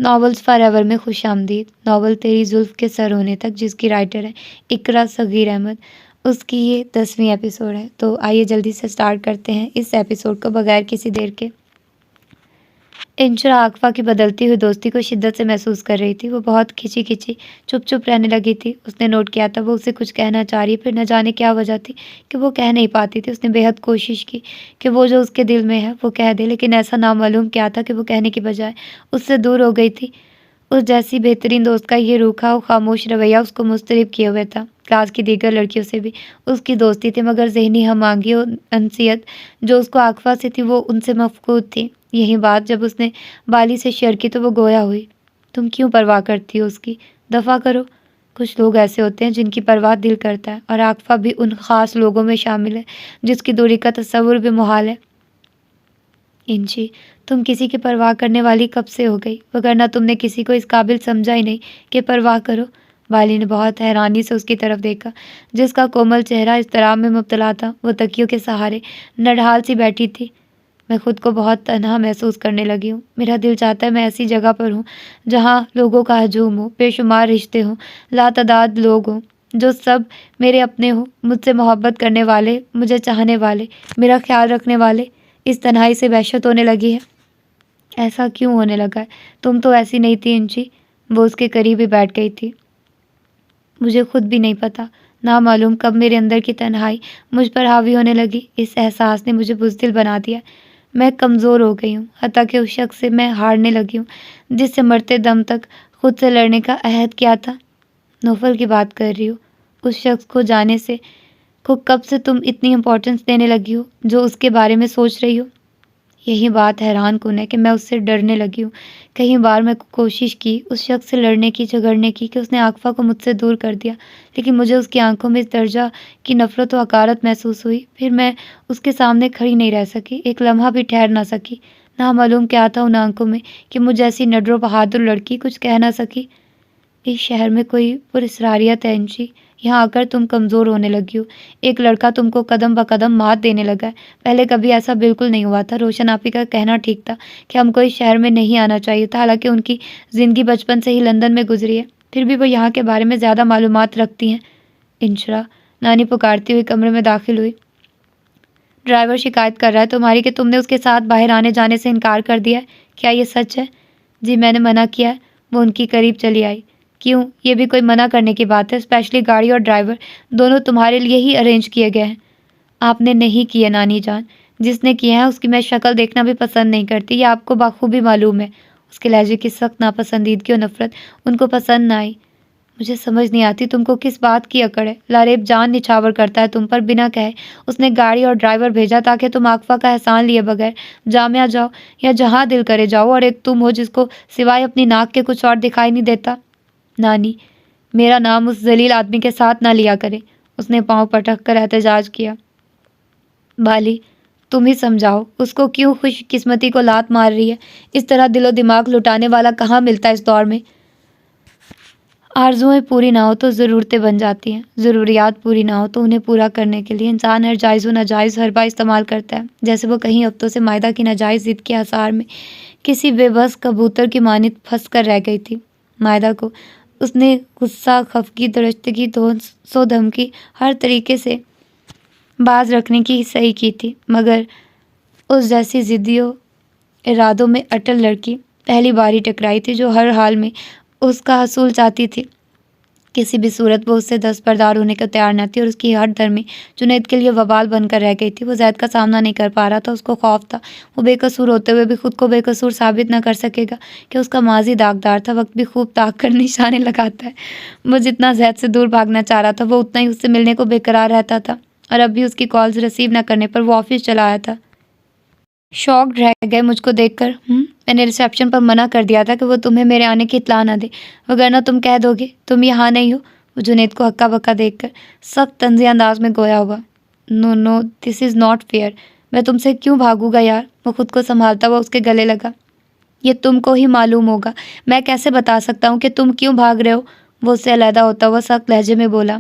Novels for ever میں خوش آمدید۔ ناول تیری زلف کے سر ہونے تک، جس کی رائٹر ہے اقرا صغیر احمد، اس کی یہ 10ویں ایپیسوڈ ہے۔ تو آئیے جلدی سے سٹارٹ کرتے ہیں اس ایپیسوڈ کو بغیر کسی دیر کے۔ انشرا عاقفہ کی بدلتی ہوئی دوستی کو شدت سے محسوس کر رہی تھی۔ وہ بہت کھچی کھچی چپ چپ رہنے لگی تھی۔ اس نے نوٹ کیا تھا وہ اسے کچھ کہنا چاہ رہی، پھر نہ جانے کیا وجہ تھی کہ وہ کہہ نہیں پاتی تھی۔ اس نے بے حد کوشش کی کہ وہ جو اس کے دل میں ہے وہ کہہ دے، لیکن ایسا نامعلوم کیا تھا کہ وہ کہنے کی بجائے اس سے دور ہو گئی تھی۔ اس جیسی بہترین دوست کا یہ روکھا و خاموش رویہ اس کو مضطرب کیے ہوئے تھا۔ کلاس کی دیگر لڑکیوں سے بھی اس کی دوستی تھی، مگر ذہنی ہم آہنگی اور انسیت جو اس کو عاقفہ سے تھی وہ ان سے مفقود تھی۔ یہی بات جب اس نے بالی سے شیئر کی تو وہ گویا ہوئی۔ تم کیوں پرواہ کرتی ہو اس کی؟ دفع کرو۔ کچھ لوگ ایسے ہوتے ہیں جن کی پرواہ دل کرتا ہے، اور عاقفہ بھی ان خاص لوگوں میں شامل ہے جس کی دوری کا تصور بھی محال ہے۔ انشی، تم کسی کی پرواہ کرنے والی کب سے ہو گئی؟ وگرنہ تم نے کسی کو اس قابل سمجھا ہی نہیں کہ پرواہ کرو۔ بالی نے بہت حیرانی سے اس کی طرف دیکھا، جس کا کومل چہرہ اضطراب میں مبتلا تھا۔ وہ تکیوں کے سہارے نڈھال سی بیٹھی تھی۔ میں خود کو بہت تنہا محسوس کرنے لگی ہوں۔ میرا دل چاہتا ہے میں ایسی جگہ پر ہوں جہاں لوگوں کا ہجوم ہو، بے شمار رشتے ہوں، لاتعداد لوگ ہوں جو سب میرے اپنے ہوں، مجھ سے محبت کرنے والے، مجھے چاہنے والے، میرا خیال رکھنے والے۔ اس تنہائی سے وحشت ہونے لگی ہے۔ ایسا کیوں ہونے لگا ہے؟ تم تو ایسی نہیں تھی انشی۔ وہ اس کے قریب ہی بیٹھ گئی تھی۔ مجھے خود بھی نہیں پتا، نامعلوم کب میرے اندر کی تنہائی مجھ پر حاوی ہونے لگی۔ اس احساس نے مجھے بزدل بنا دیا۔ میں کمزور ہو گئی ہوں، حتیٰ کہ اس شخص سے میں ہارنے لگی ہوں جس سے مرتے دم تک خود سے لڑنے کا عہد کیا تھا۔ نوفل کی بات کر رہی ہو؟ اس شخص کو جانے سے کو کب سے تم اتنی امپورٹنس دینے لگی ہو جو اس کے بارے میں سوچ رہی ہو؟ یہی بات حیران کن ہے کہ میں اس سے ڈرنے لگی ہوں۔ کئی بار میں کوشش کی اس شخص سے لڑنے کی، جھگڑنے کی کہ اس نے عاقفہ کو مجھ سے دور کر دیا، لیکن مجھے اس کی آنکھوں میں اس درجہ کی نفرت و حقارت محسوس ہوئی۔ پھر میں اس کے سامنے کھڑی نہیں رہ سکی، ایک لمحہ بھی ٹھہر نہ سکی۔ نامعلوم کیا تھا ان آنکھوں میں کہ مجھ جیسی نڈر و بہادر لڑکی کچھ کہہ نہ سکی۔ اس شہر میں کوئی پراسراریت ہے انشی، یہاں آ کر تم کمزور ہونے لگی ہو۔ ایک لڑکا تم کو قدم بہ قدم مات دینے لگا ہے۔ پہلے کبھی ایسا بالکل نہیں ہوا تھا۔ روشن آپی کا کہنا ٹھیک تھا کہ ہم کو اس شہر میں نہیں آنا چاہیے تھا، حالانکہ ان کی زندگی بچپن سے ہی لندن میں گزری ہے، پھر بھی وہ یہاں کے بارے میں زیادہ معلومات رکھتی ہیں۔ انشرا، نانی پکارتی ہوئی کمرے میں داخل ہوئی۔ ڈرائیور شکایت کر رہا ہے تمہاری کہ تم نے اس کے ساتھ باہر آنے جانے سے انکار کر دیا ہے، کیا یہ سچ ہے؟ جی میں نے منع کیا ہے۔ وہ ان کی قریب چلی آئی۔ کیوں؟ یہ بھی کوئی منع کرنے کی بات ہے؟ اسپیشلی گاڑی اور ڈرائیور دونوں تمہارے لیے ہی ارینج کیے گئے ہیں۔ آپ نے نہیں کیے نانی جان، جس نے کیے ہیں اس کی میں شکل دیکھنا بھی پسند نہیں کرتی، یہ آپ کو بخوبی معلوم ہے۔ اس کے لہجے کی سخت ناپسندیدگی اور نفرت ان کو پسند نہ آئی۔ مجھے سمجھ نہیں آتی تم کو کس بات کی اکڑ ہے؟ لاریب جان نچھاور کرتا ہے تم پر بنا کہے۔ اس نے گاڑی اور ڈرائیور بھیجا تاکہ تم عاقفہ کا احسان لیے بغیر جامعہ جاؤ یا جہاں دل کرے جاؤ، اور ایک تم ہو جس کو سوائے اپنی ناک کے کچھ اور دکھائی نہیں دیتا۔ نانی، میرا نام اس ذلیل آدمی کے ساتھ نہ لیا کرے۔ اس نے پاؤں پٹک کر احتجاج کیا۔ بالی، تم ہی سمجھاؤ اس کو کیوں خوش قسمتی کو لات مار رہی ہے؟ اس طرح دل و دماغ لٹانے والا کہاں ملتا ہے اس دور میں؟ آرزوئیں پوری نہ ہو تو ضرورتیں بن جاتی ہیں، ضروریات پوری نہ ہو تو انہیں پورا کرنے کے لیے انسان ہر جائز و ناجائز حربہ استعمال کرتا ہے، جیسے وہ کہیں ہفتوں سے مائدہ کی ناجائز ضد کے حصار میں کسی بے بس کبوتر کی مانند پھنس کر رہ گئی تھی۔ مائدہ کو اس نے غصہ، خفگی، درشتگی، سو دھمکی، ہر طریقے سے باز رکھنے کی صحیح کی تھی، مگر اس جیسی ضدی و ارادوں میں اٹل لڑکی پہلی بار ہی ٹکرائی تھی جو ہر حال میں اس کا حصول چاہتی تھی۔ کسی بھی صورت وہ اس سے دستبردار ہونے کو تیار نہ تھی، اور اس کی ہر دھرمی جنید کے لیے وبال بن کر رہ گئی تھی۔ وہ زید کا سامنا نہیں کر پا رہا تھا، اس کو خوف تھا وہ بے قصور ہوتے ہوئے بھی خود کو بے قصور ثابت نہ کر سکے گا، کہ اس کا ماضی داغدار تھا، وقت بھی خوب طاق کر نشانے لگاتا ہے۔ وہ جتنا زید سے دور بھاگنا چاہ رہا تھا وہ اتنا ہی اس سے ملنے کو بے قرار رہتا تھا، اور اب بھی اس کی کالز ریسیو نہ کرنے پر وہ آفس چلا آیا تھا۔ شاکڈ رہ گئے مجھ کو دیکھ کر۔ میں نے ریسیپشن پر منع کر دیا تھا کہ وہ تمہیں میرے آنے کی اطلاع نہ دے، وگرنہ تم کہہ دو گے تم یہاں نہیں ہو۔ وہ جنید کو ہکا بکا دیکھ کر سخت طنزی انداز میں گویا ہوا۔ نو نو، دس از ناٹ فیئر، میں تم سے کیوں بھاگوں گا یار؟ وہ خود کو سنبھالتا ہوا اس کے گلے لگا۔ یہ تم کو ہی معلوم ہوگا، میں کیسے بتا سکتا ہوں کہ تم کیوں بھاگ رہے ہو؟ وہ اس سے علیحدہ ہوتا ہوا سخت لہجے میں بولا۔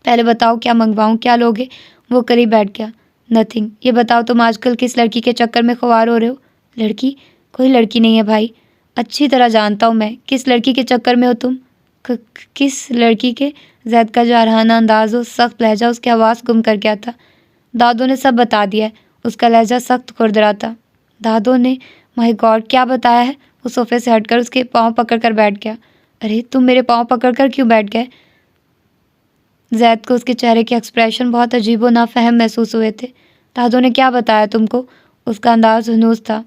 پہلے بتاؤ کیا منگواؤں، کیا لوگے؟ وہ قریب بیٹھ گیا۔ نتھنگ، یہ بتاؤ تم آج کل کس لڑکی کے چکر میں خوار ہو رہے ہو؟ لڑکی؟ کوئی لڑکی نہیں ہے بھائی، اچھی طرح جانتا ہوں میں کس لڑکی کے چکر میں ہو تم۔ کس لڑکی کے؟ زید کا جارحانہ انداز و سخت لہجہ اس کی آواز گم کر گیا تھا۔ دادو نے سب بتا دیا ہے۔ اس کا لہجہ سخت کھردرا تھا۔ دادو نے؟ مائی گاڈ، کیا بتایا ہے؟ وہ صوفے سے ہٹ کر اس کے پاؤں پکڑ کر بیٹھ گیا۔ ارے تم میرے پاؤں پکڑ کر کیوں بیٹھ گئے؟ زید کو اس کے چہرے کے ایکسپریشن بہت عجیب و نافہم محسوس ہوئے تھے۔ دادو نے کیا بتایا تم کو؟ اس کا انداز ہنوز تھا۔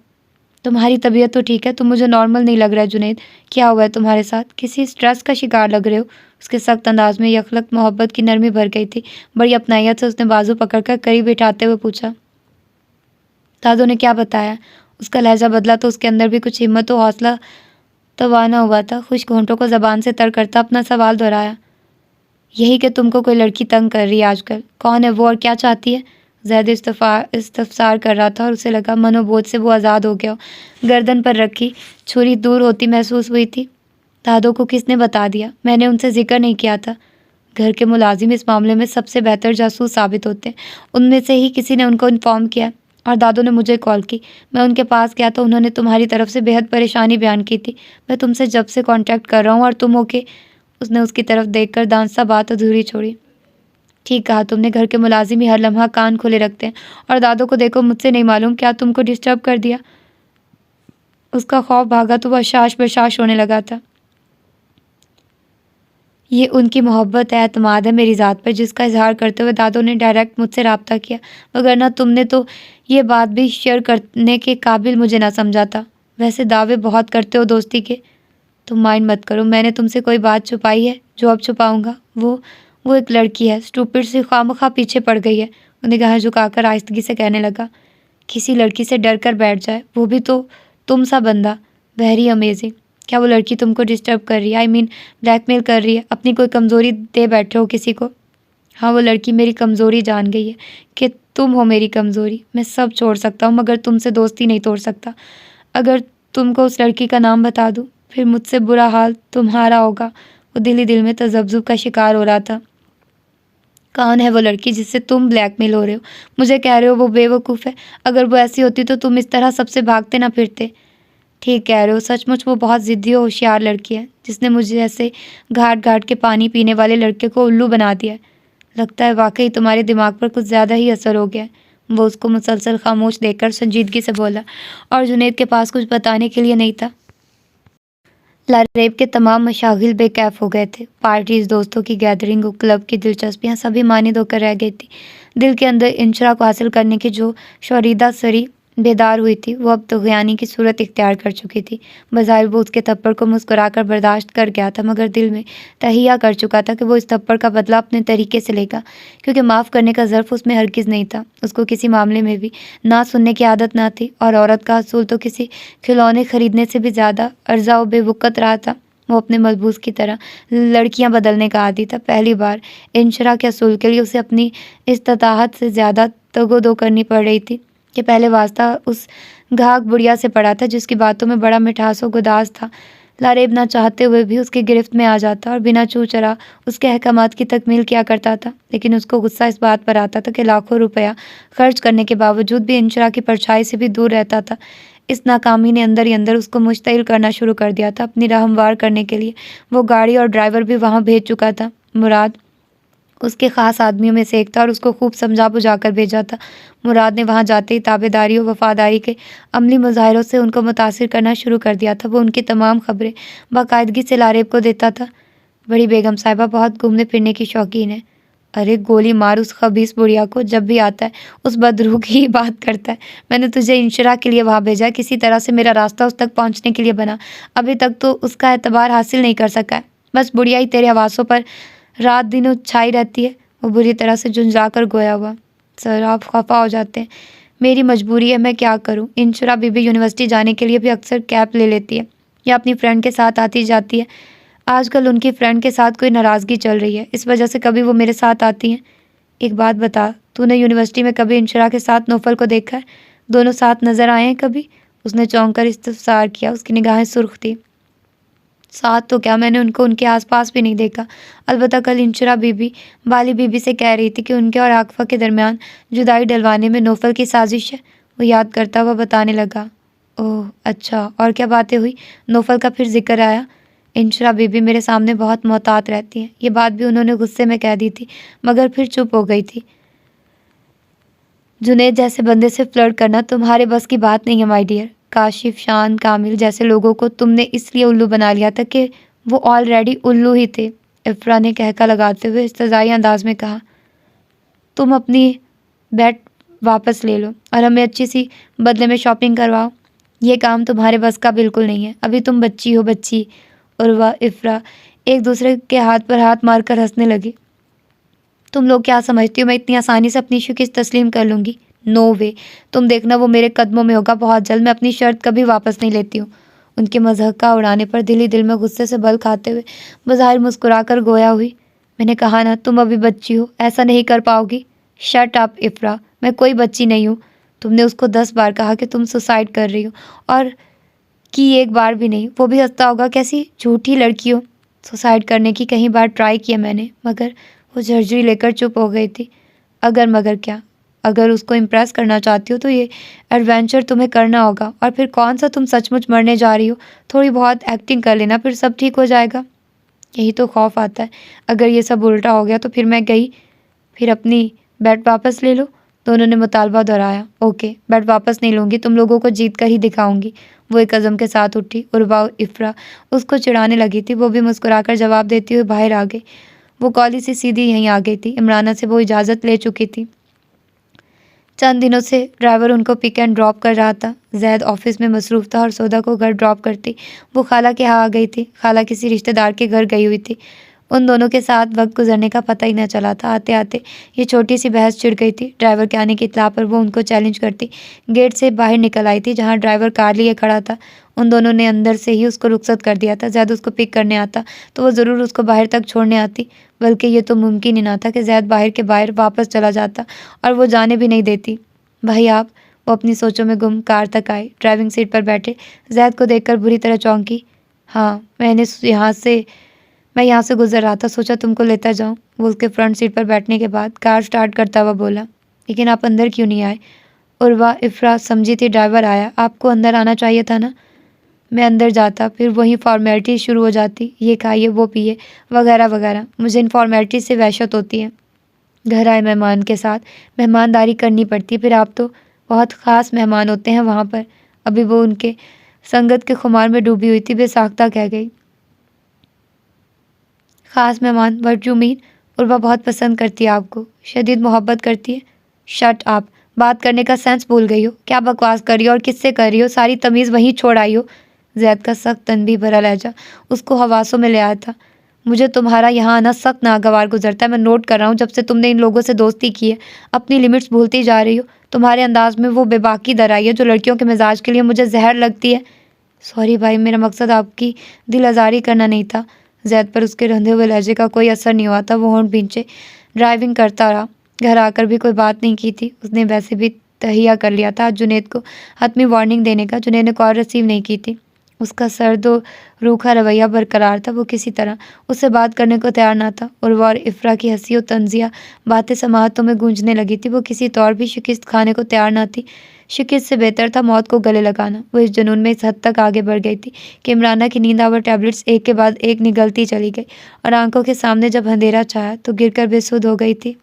تمہاری طبیعت تو ٹھیک ہے، تم مجھے نارمل نہیں لگ رہا ہے جنید۔ کیا ہوا ہے تمہارے ساتھ؟ کسی سٹریس کا شکار لگ رہے ہو؟ اس کے سخت انداز میں یکلخت محبت کی نرمی بھر گئی تھی۔ بڑی اپنائیت سے اس نے بازو پکڑ کر قریب بٹھاتے ہوئے پوچھا۔ دادو نے کیا بتایا؟ اس کا لہجہ بدلا تو اس کے اندر بھی کچھ ہمت و حوصلہ توانا ہوا تھا۔ خشک ہونٹوں کو زبان سے تر کرتا اپنا سوال دہرایا۔ یہی کہ تم کو کوئی لڑکی تنگ کر رہی ہے آج کل؟ کون ہے وہ اور کیا چاہتی ہے؟ زید استفسار کر رہا تھا اور اسے لگا منو بوجھ سے وہ آزاد ہو گیا ہو۔ گردن پر رکھی چھری دور ہوتی محسوس ہوئی تھی۔ دادو کو کس نے بتا دیا؟ میں نے ان سے ذکر نہیں کیا تھا۔ گھر کے ملازم اس معاملے میں سب سے بہتر جاسوس ثابت ہوتے ہیں۔ ان میں سے ہی کسی نے ان کو انفارم کیا اور دادو نے مجھے کال کی۔ میں ان کے پاس گیا تو انہوں نے تمہاری طرف سے بہت پریشانی بیان کی تھی۔ میں تم سے جب سے کانٹیکٹ کر رہا ہوں اور تم ہو کے… اس نے اس کی طرف دیکھ کر دانستہ بات ادھوری چھوڑی۔ ٹھیک کہا تم نے، گھر کے ملازم ہی ہر لمحہ کان کھلے رکھتے ہیں۔ اور دادو کو دیکھو، مجھ سے نہیں معلوم کیا تم کو ڈسٹرب کر دیا۔ اس کا خوف بھاگا تو وہ اشاش بشاش ہونے لگا تھا۔ یہ ان کی محبت ہے، اعتماد ہے میری ذات پر، جس کا اظہار کرتے ہوئے دادو نے ڈائریکٹ مجھ سے رابطہ کیا، وگرنہ تم نے تو یہ بات بھی شیئر کرنے کے قابل مجھے نہ سمجھا تھا۔ ویسے دعوے بہت کرتے ہو دوستی کے۔ تم مائنڈ مت کرو، میں نے تم سے کوئی بات چھپائی ہے جو اب چھپاؤں گا؟ وہ ایک لڑکی ہے، اسٹوپڈ سی خواہ پیچھے پڑ گئی ہے۔ وہ نگاہیں جھکا کر آہستگی سے کہنے لگا۔ کسی لڑکی سے ڈر کر بیٹھ جائے، وہ بھی تو تم سا بندہ، ویری امیزنگ۔ کیا وہ لڑکی تم کو ڈسٹرب کر رہی ہے؟ بلیک میل کر رہی ہے؟ اپنی کوئی کمزوری دے بیٹھے ہو کسی کو؟ ہاں، وہ لڑکی میری کمزوری جان گئی ہے کہ تم ہو میری کمزوری۔ میں سب چھوڑ سکتا ہوں مگر تم سے دوستی نہیں توڑ سکتا۔ اگر تم کو اس لڑکی کا نام بتا دوں پھر مجھ سے برا حال تمہارا ہوگا۔ وہ دل ہی دل میں تذبذب کا شکار ہو رہا تھا۔ کون ہے وہ لڑکی جس سے تم بلیک میل ہو رہے ہو؟ مجھے کہہ رہے ہو وہ بے وقوف ہے؟ اگر وہ ایسی ہوتی تو تم اس طرح سب سے بھاگتے نہ پھرتے۔ ٹھیک کہہ رہے ہو، سچ مچ وہ بہت ضدی و ہوشیار لڑکی ہے، جس نے مجھے ایسے گھاٹ گھاٹ کے پانی پینے والے لڑکے کو الو بنا دیا ہے۔ لگتا ہے واقعی تمہارے دماغ پر کچھ زیادہ ہی اثر ہو گیا ہے۔ وہ اس کو مسلسل خاموش دیکھ کر سنجیدگی سے بولا، اور جنید کے پاس کچھ بتانے کے لیے نہیں تھا۔ لاریب کے تمام مشاغل بے کیف ہو گئے تھے۔ پارٹیز، دوستوں کی گیدرنگ، کلب کی دلچسپیاں سبھی مانند ہو کر رہ گئی تھی۔ دل کے اندر انشرا کو حاصل کرنے کی جو شوریدہ سری بیدار ہوئی تھی وہ اب طغیانی کی صورت اختیار کر چکی تھی۔ بظاہر وہ اس کے تھپڑ کو مسکرا کر برداشت کر گیا تھا، مگر دل میں تہیہ کر چکا تھا کہ وہ اس تھپڑ کا بدلہ اپنے طریقے سے لے گا، کیونکہ معاف کرنے کا ظرف اس میں ہرگز نہیں تھا۔ اس کو کسی معاملے میں بھی نہ سننے کی عادت نہ تھی، اور عورت کا اصول تو کسی کھلونے خریدنے سے بھی زیادہ ارزاں و بے وقت رہا تھا۔ وہ اپنے ملبوس کی طرح لڑکیاں بدلنے کا عادی تھا۔ پہلی بار انشرا کے اصول کے لیے اسے اپنی استطاعت سے زیادہ تگ و دو کرنی پڑ رہی تھی۔ کہ پہلے واسطہ اس گھاک بڑھیا سے پڑا تھا جس کی باتوں میں بڑا مٹھاس و گداز تھا۔ لاریب نہ چاہتے ہوئے بھی اس کی گرفت میں آ جاتا اور بنا چو چرا اس کے احکامات کی تکمیل کیا کرتا تھا، لیکن اس کو غصہ اس بات پر آتا تھا کہ لاکھوں روپیہ خرچ کرنے کے باوجود بھی انشرا کی پرچھائی سے بھی دور رہتا تھا۔ اس ناکامی نے اندر ہی اندر اس کو مشتعل کرنا شروع کر دیا تھا۔ اپنی راہ ہموار کرنے کے لیے وہ گاڑی اور ڈرائیور بھی وہاں بھیج چکا تھا۔ مراد اس کے خاص آدمیوں میں سے ایک تھا اور اس کو خوب سمجھا بجھا کر بھیجا تھا۔ مراد نے وہاں جاتے ہی تابعداری و وفاداری کے عملی مظاہروں سے ان کو متاثر کرنا شروع کر دیا تھا۔ وہ ان کی تمام خبریں باقاعدگی سے لاریب کو دیتا تھا۔ بڑی بیگم صاحبہ بہت گھومنے پھرنے کی شوقین ہے۔ ارے گولی مار اس خبیث بڑھیا کو، جب بھی آتا ہے اس بدروح کی ہی بات کرتا ہے۔ میں نے تجھے انشرا کے لیے وہاں بھیجا، کسی طرح سے میرا راستہ اس تک پہنچنے کے لیے بنا، ابھی تک تو اس کا اعتبار حاصل نہیں کر سکا ہے۔ بس بڑھیا ہی تیرے حواسوں پر رات دن چھائی رہتی ہے۔ وہ بری طرح سے جھنجھلا کر گویا ہوا۔ سر آپ خفا ہو جاتے ہیں، میری مجبوری ہے، میں کیا کروں؟ انشرا بی بی یونیورسٹی جانے کے لیے بھی اکثر کیب لے لیتی ہے یا اپنی فرینڈ کے ساتھ آتی جاتی ہے۔ آج کل ان کی فرینڈ کے ساتھ کوئی ناراضگی چل رہی ہے، اس وجہ سے کبھی وہ میرے ساتھ آتی ہیں۔ ایک بات بتا، تو نے یونیورسٹی میں کبھی انشرا کے ساتھ نوفل کو دیکھا ہے؟ دونوں ساتھ نظر آئے ہیں کبھی؟ اس نے چونک کر استفسار کیا۔ اس کی نگاہیں سرخ تھی۔ ساتھ تو کیا، میں نے ان کو ان کے آس پاس بھی نہیں دیکھا۔ البتہ کل انشرا بی بی بالی بی بی سے کہہ رہی تھی کہ ان کے اور عاقفہ کے درمیان جدائی ڈلوانے میں نوفل کی سازش ہے۔ وہ یاد کرتا ہوا بتانے لگا، اوہ اچھا، اور کیا باتیں ہوئی؟ نوفل کا پھر ذکر آیا؟ انشرا بی بی میرے سامنے بہت محتاط رہتی ہیں، یہ بات بھی انہوں نے غصے میں کہہ دی تھی، مگر پھر چپ ہو گئی تھی۔ جنید جیسے بندے سے فلرٹ کرنا تمہارے بس کی بات نہیں ہے مائی ڈیئر۔ کاشف، شان، کامل جیسے لوگوں کو تم نے اس لیے الو بنا لیا تھا کہ وہ آلریڈی الو ہی تھے، افرا نے کہکا لگاتے ہوئے استہزائی انداز میں کہا۔ تم اپنی بیٹ واپس لے لو اور ہمیں اچھی سی بدلے میں شاپنگ کرواؤ۔ یہ کام تمہارے بس کا بالکل نہیں ہے، ابھی تم بچی ہو بچی۔ عروہ، افرا ایک دوسرے کے ہاتھ پر ہاتھ مار کر ہنسنے لگے۔ تم لوگ کیا سمجھتی ہو میں اتنی آسانی سے اپنی شکست تسلیم کر لوں گی؟ نو وے، تم دیکھنا وہ میرے قدموں میں ہوگا بہت جلد، میں اپنی شرط کبھی واپس نہیں لیتی ہوں۔ ان کے مضحکہ اڑانے پر دل ہی دل میں غصے سے بل کھاتے ہوئے بظاہر مسکرا کر گویا ہوئی، میں نے کہا نا تم ابھی بچی ہو، ایسا نہیں کر پاؤ گی۔ شٹ اپ افرا، میں کوئی بچی نہیں ہوں۔ تم نے اس کو 10 بار کہا کہ تم سوسائڈ کر رہی ہو اور کی ایک بار بھی نہیں، وہ بھی ہنستا ہوگا، کیسی جھوٹی لڑکی ہو۔ سوسائڈ کرنے کی کئی بار ٹرائی کیا میں نے، مگر وہ جھرجری لے کر چپ ہو گئی تھی۔ اگر مگر کیا؟ اگر اس کو امپریس کرنا چاہتی ہو تو یہ ایڈونچر تمہیں کرنا ہوگا، اور پھر کون سا تم سچ مچ مرنے جا رہی ہو، تھوڑی بہت ایکٹنگ کر لینا پھر سب ٹھیک ہو جائے گا۔ یہی تو خوف آتا ہے، اگر یہ سب الٹا ہو گیا تو پھر میں گئی، پھر اپنی بیٹ واپس لے لو۔ دونوں نے مطالبہ دہرایا۔ اوکے، بیٹ واپس نہیں لوں گی، تم لوگوں کو جیت کر ہی دکھاؤں گی۔ وہ ایک عزم کے ساتھ اٹھی۔ عروہ و افرا اس کو چڑھانے لگی تھی، وہ بھی مسکرا کر جواب دیتی ہوئے باہر آ گئی۔ وہ کالج سے سیدھی یہیں آ گئی تھی، عمرانہ سے وہ اجازت لے چکی تھی۔ چند دنوں سے ڈرائیور ان کو پک اینڈ ڈراپ کر رہا تھا۔ زید آفس میں مصروف تھا اور سودا کو گھر ڈراپ کرتی وہ خالہ کے ہاں آ گئی تھی۔ خالہ کسی رشتہ دار کے گھر گئی ہوئی تھی۔ ان دونوں کے ساتھ وقت گزرنے کا پتہ ہی نہ چلا تھا۔ آتے آتے یہ چھوٹی سی بحث چھڑ گئی تھی۔ ڈرائیور کے آنے کی اطلاع پر وہ ان کو چیلنج کرتی گیٹ سے باہر نکل آئی تھی، جہاں ڈرائیور کار لیے کھڑا تھا۔ ان دونوں نے اندر سے ہی اس کو رخصت کر دیا تھا۔ زید اس کو پک کرنے آتا تو وہ ضرور اس کو باہر تک چھوڑنے آتی، بلکہ یہ تو ممکن ہی نہ تھا کہ زید باہر کے باہر واپس چلا جاتا، اور وہ جانے بھی نہیں دیتی۔ بھائی آپ؟ وہ اپنی سوچوں میں گم کار تک آئے، ڈرائیونگ سیٹ پر بیٹھے زید کو دیکھ کر بری طرح چونکی۔ ہاں، میں یہاں سے گزر رہا تھا، سوچا تم کو لیتا جاؤں۔ وہ اس کے فرنٹ سیٹ پر بیٹھنے کے بعد کار سٹارٹ کرتا ہوا بولا۔ لیکن آپ اندر کیوں نہیں آئے؟ عروہ، افرا سمجھی تھی ڈرائیور آیا، آپ کو اندر آنا چاہیے تھا نا۔ میں اندر جاتا، پھر وہیں فارمیلٹی شروع ہو جاتی، یہ کھائیے وہ پیے وغیرہ وغیرہ، مجھے ان فارمیلٹی سے وحشت ہوتی ہے۔ گھر آئے مہمان کے ساتھ مہمانداری کرنی پڑتی، پھر آپ تو بہت خاص مہمان ہوتے ہیں وہاں پر۔ ابھی وہ ان کے سنگت کے خمار میں ڈوبی ہوئی تھی، بے ساختہ کہہ گئی۔ خاص مہمان، وٹ یو مین؟ عروہ بہت پسند کرتی ہے آپ کو، شدید محبت کرتی ہے۔ شٹ آپ، بات کرنے کا سینس بھول گئی ہو، کیا بکواس کر رہی ہو اور کس سے کر رہی ہو، ساری تمیز وہیں چھوڑ آئی ہو۔ زید کا سخت تنبیہ بھرا لہجہ اس کو حواسوں میں لے آیا تھا۔ مجھے تمہارا یہاں آنا سخت ناگوار گزرتا ہے، میں نوٹ کر رہا ہوں جب سے تم نے ان لوگوں سے دوستی کی ہے، اپنی لمٹس بھولتی جا رہی ہو۔ تمہارے انداز میں وہ بے باکی در آئی ہے جو لڑکیوں کے مزاج کے لیے مجھے زہر لگتی ہے۔ سوری بھائی، میرا مقصد آپ کی دل آزاری کرنا نہیں تھا۔ زید پر اس کے رندھے ہوئے لہجے کا کوئی اثر نہیں ہوا تھا، وہ ہونٹ بھینچے ڈرائیونگ کرتا رہا۔ گھر آ کر بھی کوئی بات نہیں کی تھی، اس نے ویسے بھی تہیہ کر لیا تھا آج جنید کو حتمی وارننگ دینے کا۔ جنید نے کال ریسیو نہیں کی تھی، اس کا سرد و روکھا رویہ برقرار تھا، وہ کسی طرح اس سے بات کرنے کو تیار نہ تھا۔ عروہ اور افرا کی ہنسی و طنزیہ باتیں سماعتوں میں گونجنے لگی تھی، وہ کسی طور بھی شکست کھانے کو تیار نہ تھی۔ شکست سے بہتر تھا موت کو گلے لگانا۔ وہ اس جنون میں اس حد تک آگے بڑھ گئی تھی کہ عمرانہ کی نیند آور ٹیبلٹس ایک کے بعد ایک نگلتی چلی گئی، اور آنکھوں کے سامنے جب اندھیرا چھایا تو گر کر بے سدھ ہو گئی تھی۔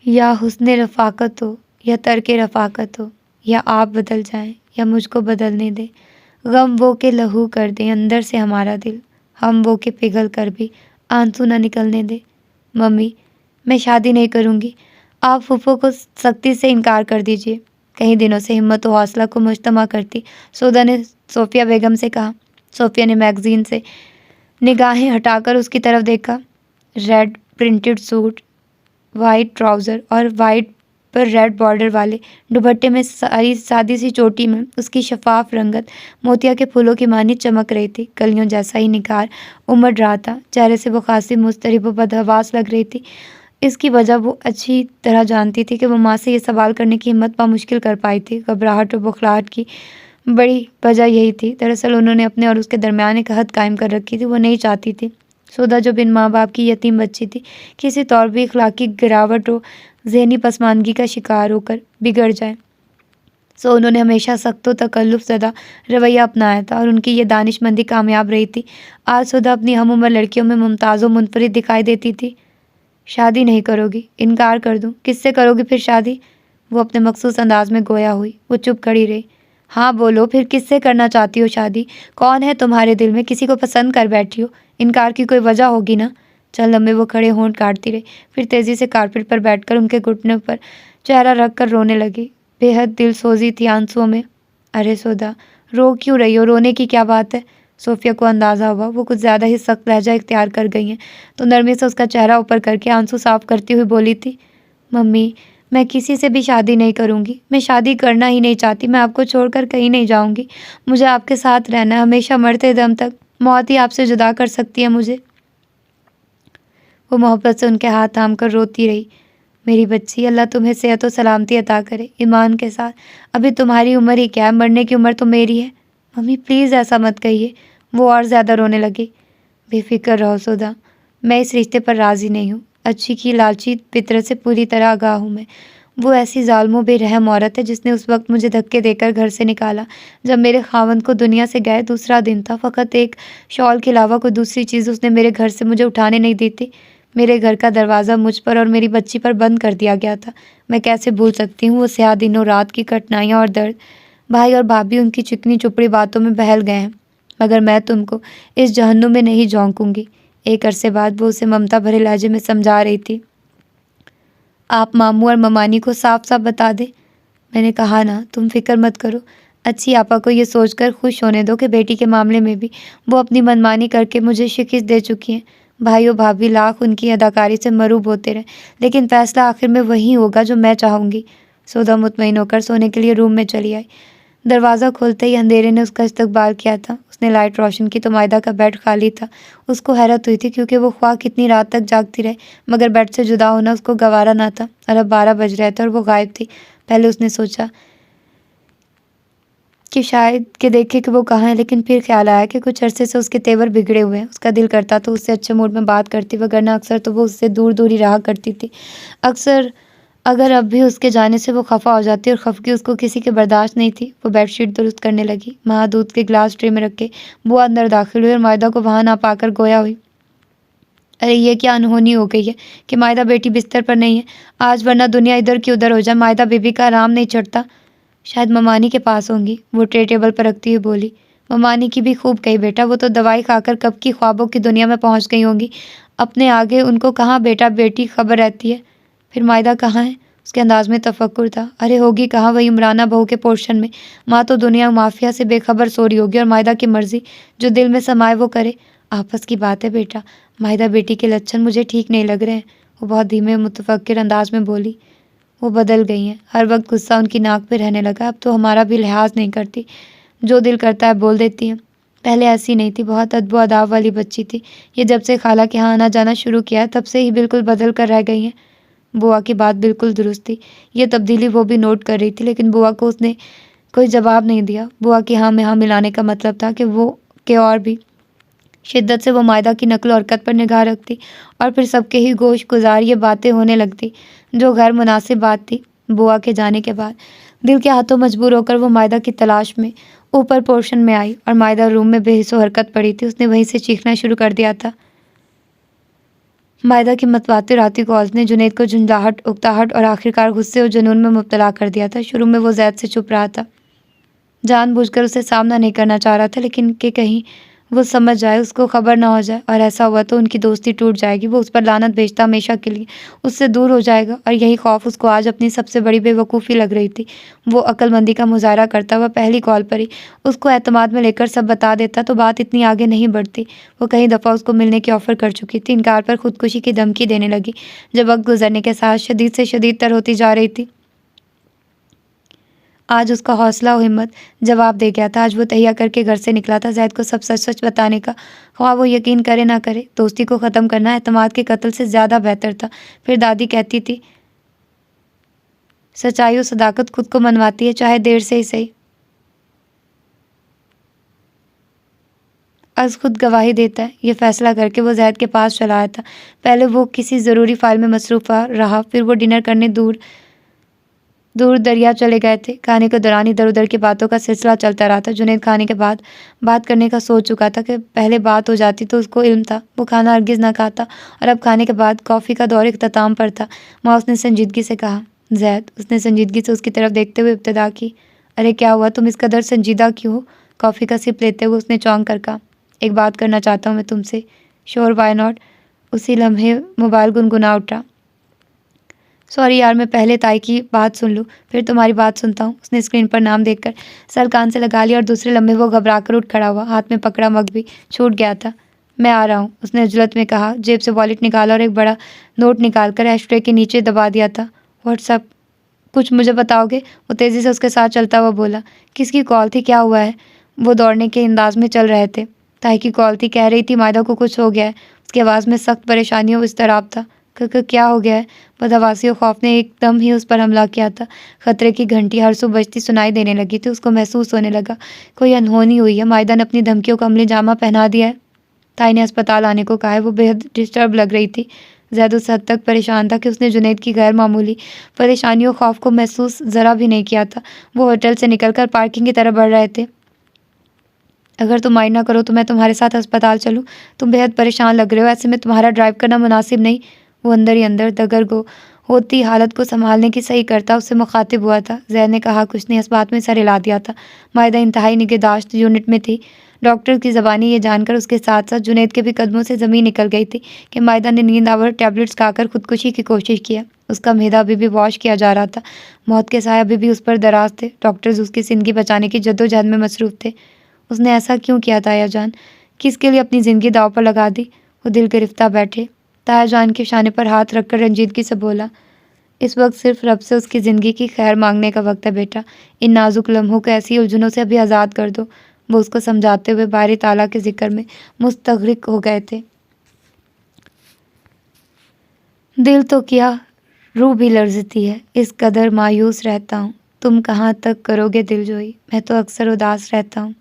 یا حسن رفاقت ہو یا ترک رفاقت ہو، یا آپ بدل جائیں یا مجھ کو بدلنے دیں، غم وہ کہ لہو کر دیں اندر سے ہمارا دل، ہم وہ کہ پگھل کر بھی آنسو نہ نکلنے دیں۔ ممی، میں شادی نہیں کروں گی، آپ پھپھو کو سختی سے انکار کر دیجیے۔ کئی دنوں سے ہمت و حوصلہ کو مجتمع کرتی سودا نے صوفیہ بیگم سے کہا۔ صوفیہ نے میگزین سے نگاہیں ہٹا کر اس کی طرف دیکھا۔ Red printed suit, white trouser اور وائٹ پر ریڈ بارڈر والے دوپٹے میں سادی سی چوٹی میں اس کی شفاف رنگت موتیا کے پھولوں کی مانند چمک رہی تھی، کلیوں جیسا ہی نکھار امڈ رہا تھا، چہرے سے وہ خاصی مضطرب و بدحواس لگ رہی تھی۔ اس کی وجہ وہ اچھی طرح جانتی تھی کہ وہ ماں سے یہ سوال کرنے کی ہمت بامشکل کر پائی تھی۔ گھبراہٹ و بخلاہٹ کی بڑی وجہ یہی تھی، دراصل انہوں نے اپنے اور اس کے درمیان ایک حد قائم کر رکھی تھی، وہ نہیں چاہتی تھی سودا جو بن ماں باپ کی یتیم بچی تھی کسی طور بھی اخلاقی گراوٹ و ذہنی پسماندگی کا شکار ہو کر بگڑ جائے۔ سو انہوں نے ہمیشہ سخت و تکلف زدہ رویہ اپنایا تھا اور ان کی یہ دانش مندی کامیاب رہی تھی۔ آج سدھا اپنی ہم عمر لڑکیوں میں ممتاز و منفرد دکھائی دیتی تھی۔ شادی نہیں کرو گی؟ انکار کر دوں؟ کس سے کرو گی پھر شادی؟ وہ اپنے مخصوص انداز میں گویا ہوئی۔ وہ چپ کھڑی رہی۔ ہاں بولو، پھر کس سے کرنا چاہتی ہو شادی؟ کون ہے تمہارے دل میں؟ کسی کو پسند کر بیٹھی ہو؟ انکار کی کوئی وجہ ہوگی نا؟ چند لمحے وہ کھڑے ہونٹ کاٹتی رہی، پھر تیزی سے کارپیٹ پر بیٹھ کر ان کے گھٹنوں پر چہرہ رکھ کر رونے لگی۔ بے حد دل سوزی تھی آنسوؤں میں۔ ارے سودا، رو کیوں رہی ہو؟ رونے کی کیا بات ہے؟ صوفیہ کو اندازہ ہوا وہ کچھ زیادہ ہی سخت لہجہ اختیار کر گئی ہیں، تو نرمی سے اس کا چہرہ اوپر کر کے آنسو صاف کرتی ہوئی بولی تھی، ممی میں کسی سے بھی شادی نہیں کروں گی، میں شادی کرنا ہی نہیں چاہتی، میں آپ کو چھوڑ کر کہیں نہیں جاؤں گی، مجھے آپ کے ساتھ رہنا ہے ہمیشہ، مرتے دم تک، موت ہی آپ سے جدا کر سکتی ہے مجھے۔ وہ محبت سے ان کے ہاتھ تھام کر روتی رہی۔ میری بچی، اللہ تمہیں صحت و سلامتی عطا کرے، ایمان کے ساتھ، ابھی تمہاری عمر ہی کیا ہے، مرنے کی عمر تو میری ہے۔ ممی پلیز ایسا مت کہیے۔ وہ اور زیادہ رونے لگی۔ بے فکر رہو سودا، میں اس رشتے پر راضی نہیں ہوں، اچھی کی لالچی فطرت سے پوری طرح آگاہ ہوں میں۔ وہ ایسی ظالم و بے رحم عورت ہے جس نے اس وقت مجھے دھکے دے کر گھر سے نکالا جب میرے خاوند کو دنیا سے گئے دوسرا دن تھا، فقط ایک شال کے علاوہ کوئی دوسری چیز اس نے میرے گھر سے مجھے اٹھانے نہیں دی تھی۔ میرے گھر کا دروازہ مجھ پر اور میری بچی پر بند کر دیا گیا تھا۔ میں کیسے بھول سکتی ہوں وہ سیاہ دنوں رات کی کٹھنائیاں اور درد۔ بھائی اور بھابھی ان کی چکنی چپڑی باتوں میں بہل گئے ہیں، مگر میں تم کو اس جہنم میں نہیں جھونکوں گی۔ ایک عرصے بعد وہ اسے ممتا بھرے لہجے میں سمجھا رہی تھی۔ آپ ماموں اور ممانی کو صاف صاف بتا دیں۔ میں نے کہا نا، تم فکر مت کرو، اچھی آپا کو یہ سوچ کر خوش ہونے دو کہ بیٹی کے معاملے میں بھی وہ اپنی منمانی کر کے مجھے شکست دے چکی ہیں۔ بھائیو بھابھی لاکھ ان کی اداکاری سے مروب ہوتے رہے، لیکن فیصلہ آخر میں وہی ہوگا جو میں چاہوں گی۔ سودا مطمئن ہو کر سونے کے لیے روم میں چلی آئی۔ دروازہ کھولتے ہی اندھیرے نے اس کا استقبال کیا تھا۔ اس نے لائٹ روشن کی تو مائدہ کا بیڈ خالی تھا۔ اس کو حیرت ہوئی تھی کیونکہ وہ خواہ کتنی رات تک جاگتی رہے مگر بیڈ سے جدا ہونا اس کو گوارا نہ تھا، اور اب 12 بج رہے تھے اور وہ غائب تھی۔ پہلے اس نے سوچا کہ شاید کہ دیکھے کہ وہ کہاں ہے، لیکن پھر خیال آیا کہ کچھ عرصے سے اس کے تیور بگڑے ہوئے ہیں۔ اس کا دل کرتا تو اس سے اچھے موڈ میں بات کرتی، وگرنہ اکثر تو وہ اس سے دور دور ہی رہا کرتی تھی۔ اکثر اگر اب بھی اس کے جانے سے وہ خفا ہو جاتی، اور خفگی اس کو کسی کی برداشت نہیں تھی۔ وہ بیڈ شیٹ درست کرنے لگی۔ ماں دودھ کے گلاس ٹرے میں رکھے بوا اندر داخل ہوئی اور مائدہ کو وہاں نہ پا کر گویا ہوئی، ارے یہ کیا انہونی ہو گئی ہے کہ مائدہ بیٹی بستر پر نہیں ہے آج، ورنہ دنیا ادھر کی ادھر ہو جائے، مائدہ بیبی کا آرام نہیں چڑھتا۔ شاید ممانی کے پاس ہوں گی، وہ ٹرے ٹیبل پر رکھتی ہوئی بولی۔ ممانی کی بھی خوب کہی بیٹا، وہ تو دوائی کھا کر کب کی خوابوں کی دنیا میں پہنچ گئی ہوں گی، اپنے آگے ان کو کہاں بیٹا بیٹی خبر رہتی ہے۔ پھر مائدہ کہاں ہے؟ اس کے انداز میں تفکر تھا۔ ارے ہوگی کہاں، وہی عمرانہ بہو کے پورشن میں۔ ماں تو دنیا مافیا سے بے خبر سو رہی ہوگی، اور مائدہ کی مرضی، جو دل میں سمائے وہ کرے۔ آپس کی بات ہے بیٹا، مائدہ بیٹی کے لچھن مجھے ٹھیک نہیں لگ رہے ہیں، وہ بہت دھیمے متفکر انداز میں بولی۔ وہ بدل گئی ہیں، ہر وقت غصہ ان کی ناک پہ رہنے لگا، اب تو ہمارا بھی لحاظ نہیں کرتی، جو دل کرتا ہے بول دیتی ہیں۔ پہلے ایسی نہیں تھی، بہت ادب و آداب والی بچی تھی، یہ جب سے خالہ کے ہاں آنا جانا شروع کیا ہے تب سے ہی بالکل بدل کر رہ گئی ہیں۔ بوا کی بات بالکل درست تھی، یہ تبدیلی وہ بھی نوٹ کر رہی تھی، لیکن بوا کو اس نے کوئی جواب نہیں دیا۔ بوا کی ہاں میں ہاں ملانے کا مطلب تھا کہ اور بھی شدت سے وہ مائدہ کی نقل و حرکت پر نگاہ رکھتی، اور پھر سب کے ہی گوش گزار یہ باتیں ہونے لگتی جو غیر مناسب بات تھی۔ بوا کے جانے کے بعد دل کے ہاتھوں مجبور ہو کر وہ مائدہ کی تلاش میں اوپر پورشن میں آئی، اور مائدہ روم میں بے حس و حرکت پڑی تھی، اس نے وہیں سے چیخنا شروع کر دیا تھا۔ مائدہ کی متواتر آتی کالز نے جنید کو جھنجھلاہٹ، اکتاہٹ اور آخرکار غصے اور جنون میں مبتلا کر دیا تھا۔ شروع میں وہ زید سے چھپ رہا تھا، جان بوجھ کر اسے سامنا نہیں کرنا چاہ رہا تھا، لیکن کہ کہیں وہ سمجھ جائے، اس کو خبر نہ ہو جائے، اور ایسا ہوا تو ان کی دوستی ٹوٹ جائے گی، وہ اس پر لعنت بھیجتا ہمیشہ کے لیے اس سے دور ہو جائے گا، اور یہی خوف اس کو آج اپنی سب سے بڑی بے وقوفی لگ رہی تھی۔ وہ عقل مندی کا مظاہرہ کرتا ہوا پہلی کال پر ہی اس کو اعتماد میں لے کر سب بتا دیتا تو بات اتنی آگے نہیں بڑھتی۔ وہ کئی دفعہ اس کو ملنے کی آفر کر چکی تھی، انکار پر خودکشی کی دھمکی دینے لگی جب وقت گزرنے کے ساتھ شدید سے شدید تر ہوتی جا رہی تھی۔ آج اس کا حوصلہ و ہمت جواب دے گیا تھا، آج وہ تہیا کر کے گھر سے نکلا تھا زید کو سب سچ سچ بتانے کا، خواہ وہ یقین کرے نہ کرے۔ دوستی کو ختم کرنا اعتماد کے قتل سے زیادہ بہتر تھا۔ پھر دادی کہتی تھی، سچائی و صداقت خود کو منواتی ہے، چاہے دیر سے ہی صحیح۔ از خود گواہی دیتا ہے۔ یہ فیصلہ کر کے وہ زید کے پاس چلا آیا تھا۔ پہلے وہ کسی ضروری فائل میں مصروف رہا، پھر وہ ڈنر کرنے دور دریا چلے گئے تھے۔ کھانے کے دوران ادھر ادھر کی باتوں کا سلسلہ چلتا رہا تھا۔ جنید کھانے کے بعد بات کرنے کا سوچ چکا تھا کہ پہلے بات ہو جاتی تو اس کو علم تھا وہ کھانا ہرگز نہ کھاتا، اور اب کھانے کے بعد کافی کا دور اختتام پر تھا۔ ماں اس نے سنجیدگی سے کہا، زید۔ اس نے سنجیدگی سے اس کی طرف دیکھتے ہوئے ابتدا کی، ارے کیا ہوا، تم اس قدر سنجیدہ کیوں ہو؟ کافی کا سپ لیتے ہوئے اس نے چونک کر کہا، ایک بات کرنا چاہتا ہوں میں تم سے۔ شور، وائی ناٹ؟ اسی لمحے موبائل گنگنا اٹھا۔ سوری یار، میں پہلے تائی کی بات سن لوں پھر تمہاری بات سنتا ہوں۔ اس نے اسکرین پر نام دیکھ کر سر کان سے لگا لیا اور دوسرے لمحے وہ گھبرا کر اٹھ کھڑا ہوا۔ ہاتھ میں پکڑا مگ بھی چھوٹ گیا تھا۔ میں آ رہا ہوں، اس نے عجلت میں کہا۔ جیب سے والیٹ نکالا اور ایک بڑا نوٹ نکال کر ایش ٹرے کے نیچے دبا دیا تھا۔ What's up? کچھ مجھے بتاؤ گے؟ وہ تیزی سے اس کے ساتھ چلتا ہوا بولا۔ کس کی کال تھی؟ کیا ہوا ہے؟ وہ دوڑنے کے انداز میں چل رہے تھے۔ تائی کی کال تھی، کہہ رہی تھی مائدہ کو کچھ ہو گیا ہے۔ اس کی آواز میں سخت پریشانی اور اضطراب تھا۔ کیا ہو گیا ہے؟ بدحواسی و خوف نے ایک دم ہی اس پر حملہ کیا تھا۔ خطرے کی گھنٹی ہر سو بجتی سنائی دینے لگی تھی۔ اس کو محسوس ہونے لگا کوئی انہونی ہوئی ہے، مائدہ نے اپنی دھمکیوں کا عملی جامہ پہنا دیا ہے۔ تائی نے اسپتال آنے کو کہا ہے۔ وہ بے حد ڈسٹرب لگ رہی تھی۔ زید اس حد تک پریشان تھا کہ اس نے جنید کی غیر معمولی پریشانی و خوف کو محسوس ذرا بھی نہیں کیا تھا۔ وہ ہوٹل سے نکل کر پارکنگ کی طرف بڑھ رہے تھے۔ اگر تم مائنڈ نہ کرو تو میں تمہارے ساتھ اسپتال چلوں؟ تم بے حد پریشان لگ رہے ہو، ایسے میں تمہارا ڈرائیو کرنا مناسب نہیں۔ وہ اندر ہی اندر دگرگو ہوتی حالت کو سنبھالنے کی صحیح کرتا اس سے مخاطب ہوا تھا۔ زید نے کہا کچھ نہیں، اس بات میں سر ہلا دیا تھا۔ مائدہ انتہائی نگہداشت یونٹ میں تھی۔ ڈاکٹر کی زبانی یہ جان کر اس کے ساتھ ساتھ جنید کے بھی قدموں سے زمین نکل گئی تھی کہ مائدہ نے نیند آور ٹیبلٹس کھا کر خودکشی کی کوشش کی ہے۔ اس کا معدہ ابھی بھی واش کیا جا رہا تھا۔ موت کے سائے ابھی بھی اس پر دراز تھے۔ ڈاکٹرز اس کی زندگی بچانے کی جدوجہد میں مصروف تھے۔ اس نے ایسا کیوں کیا تایا جان؟ کس کے لیے اپنی زندگی داؤ پر لگا دی؟ وہ دل گرفتہ بیٹھے۔ تایا جان کے شانے پر ہاتھ رکھ کر رنجیدگی سے بولا، اس وقت صرف رب سے اس کی زندگی کی خیر مانگنے کا وقت ہے بیٹا۔ ان نازک لمحوں کو ایسی الجھنوں سے ابھی آزاد کر دو۔ وہ اس کو سمجھاتے ہوئے باری تعالیٰ کے ذکر میں مستغرق ہو گئے تھے۔ دل تو کیا، روح بھی لرزتی ہے، اس قدر مایوس رہتا ہوں۔ تم کہاں تک کرو گے دل جوئی؟ میں تو اکثر اداس رہتا ہوں۔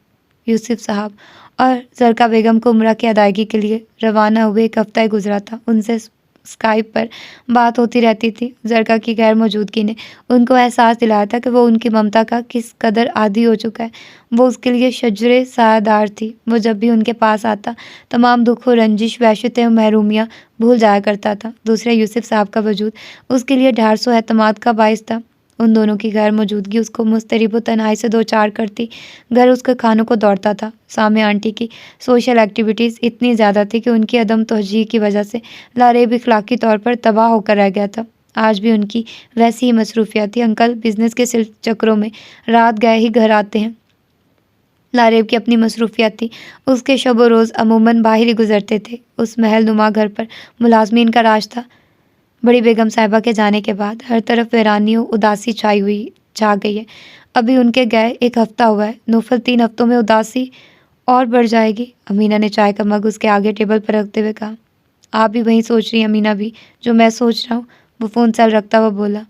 یوسف صاحب اور زرکا بیگم کو عمرہ کی ادائیگی کے لیے روانہ ہوئے ایک ہفتہ گزرا تھا۔ ان سے اسکائپ پر بات ہوتی رہتی تھی۔ زرکا کی غیر موجودگی نے ان کو احساس دلایا تھا کہ وہ ان کی ممتا کا کس قدر عادی ہو چکا ہے۔ وہ اس کے لیے شجرے سایہ دار تھی۔ وہ جب بھی ان کے پاس آتا تمام دکھ و رنجش، وحشتیں و محرومیاں بھول جایا کرتا تھا۔ دوسرے یوسف صاحب کا وجود اس کے لیے ڈھارس و اعتماد کا باعث تھا۔ ان دونوں کی غیر موجودگی اس کو مضطرب و تنہائی سے دوچار کرتی۔ گھر اس کے کھانوں کو دوڑتا تھا۔ سامع آنٹی کی سوشل ایکٹیویٹیز اتنی زیادہ تھی کہ ان کی عدم توجہی کی وجہ سے لاریب اخلاقی طور پر تباہ ہو کر رہ گیا تھا۔ آج بھی ان کی ویسی ہی مصروفیات تھی۔ انکل بزنس کے چکروں میں رات گئے ہی گھر آتے ہیں۔ لاریب کی اپنی مصروفیات تھی۔ اس کے شب و روز عموماً باہر ہی گزرتے تھے۔ اس محل نما گھر پر ملازمین کا راج تھا۔ بڑی بیگم صاحبہ کے جانے کے بعد ہر طرف ویرانی و اداسی چھا گئی ہے۔ ابھی ان کے گئے ایک ہفتہ ہوا ہے، نوفل 3 ہفتوں میں اداسی اور بڑھ جائے گی۔ امینہ نے چائے کا مگ اس کے آگے ٹیبل پر رکھتے ہوئے کہا، آپ بھی وہی سوچ رہی ہیں امینہ بھی جو میں سوچ رہا ہوں؟ وہ فون سیل رکھتا ہوا بولا۔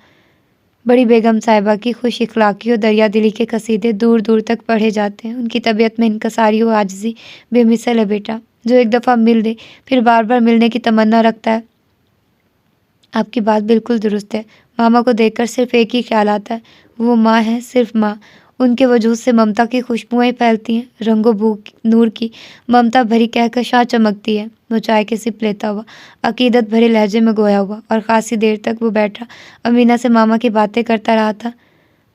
بڑی بیگم صاحبہ کی خوش اخلاقی اور دریا دلی کے قصیدے دور دور تک پڑھے جاتے ہیں۔ ان کی طبیعت میں انکساری و عاجزی بے مثل ہے بیٹا۔ جو ایک دفعہ مل لے پھر بار بار ملنے کی تمنا رکھتا ہے۔ آپ کی بات بالکل درست ہے۔ ماما کو دیکھ کر صرف ایک ہی خیال آتا ہے، وہ ماں ہے، صرف ماں۔ ان کے وجود سے ممتا کی خوشبوئیں پھیلتی ہیں، رنگ و بو نور کی ممتا بھری کہکشاں چمکتی ہے۔ وہ چائے کے سپ لیتا ہوا عقیدت بھرے لہجے میں گویا ہوا اور خاصی دیر تک وہ بیٹھا امینہ سے ماما کی باتیں کرتا رہا تھا۔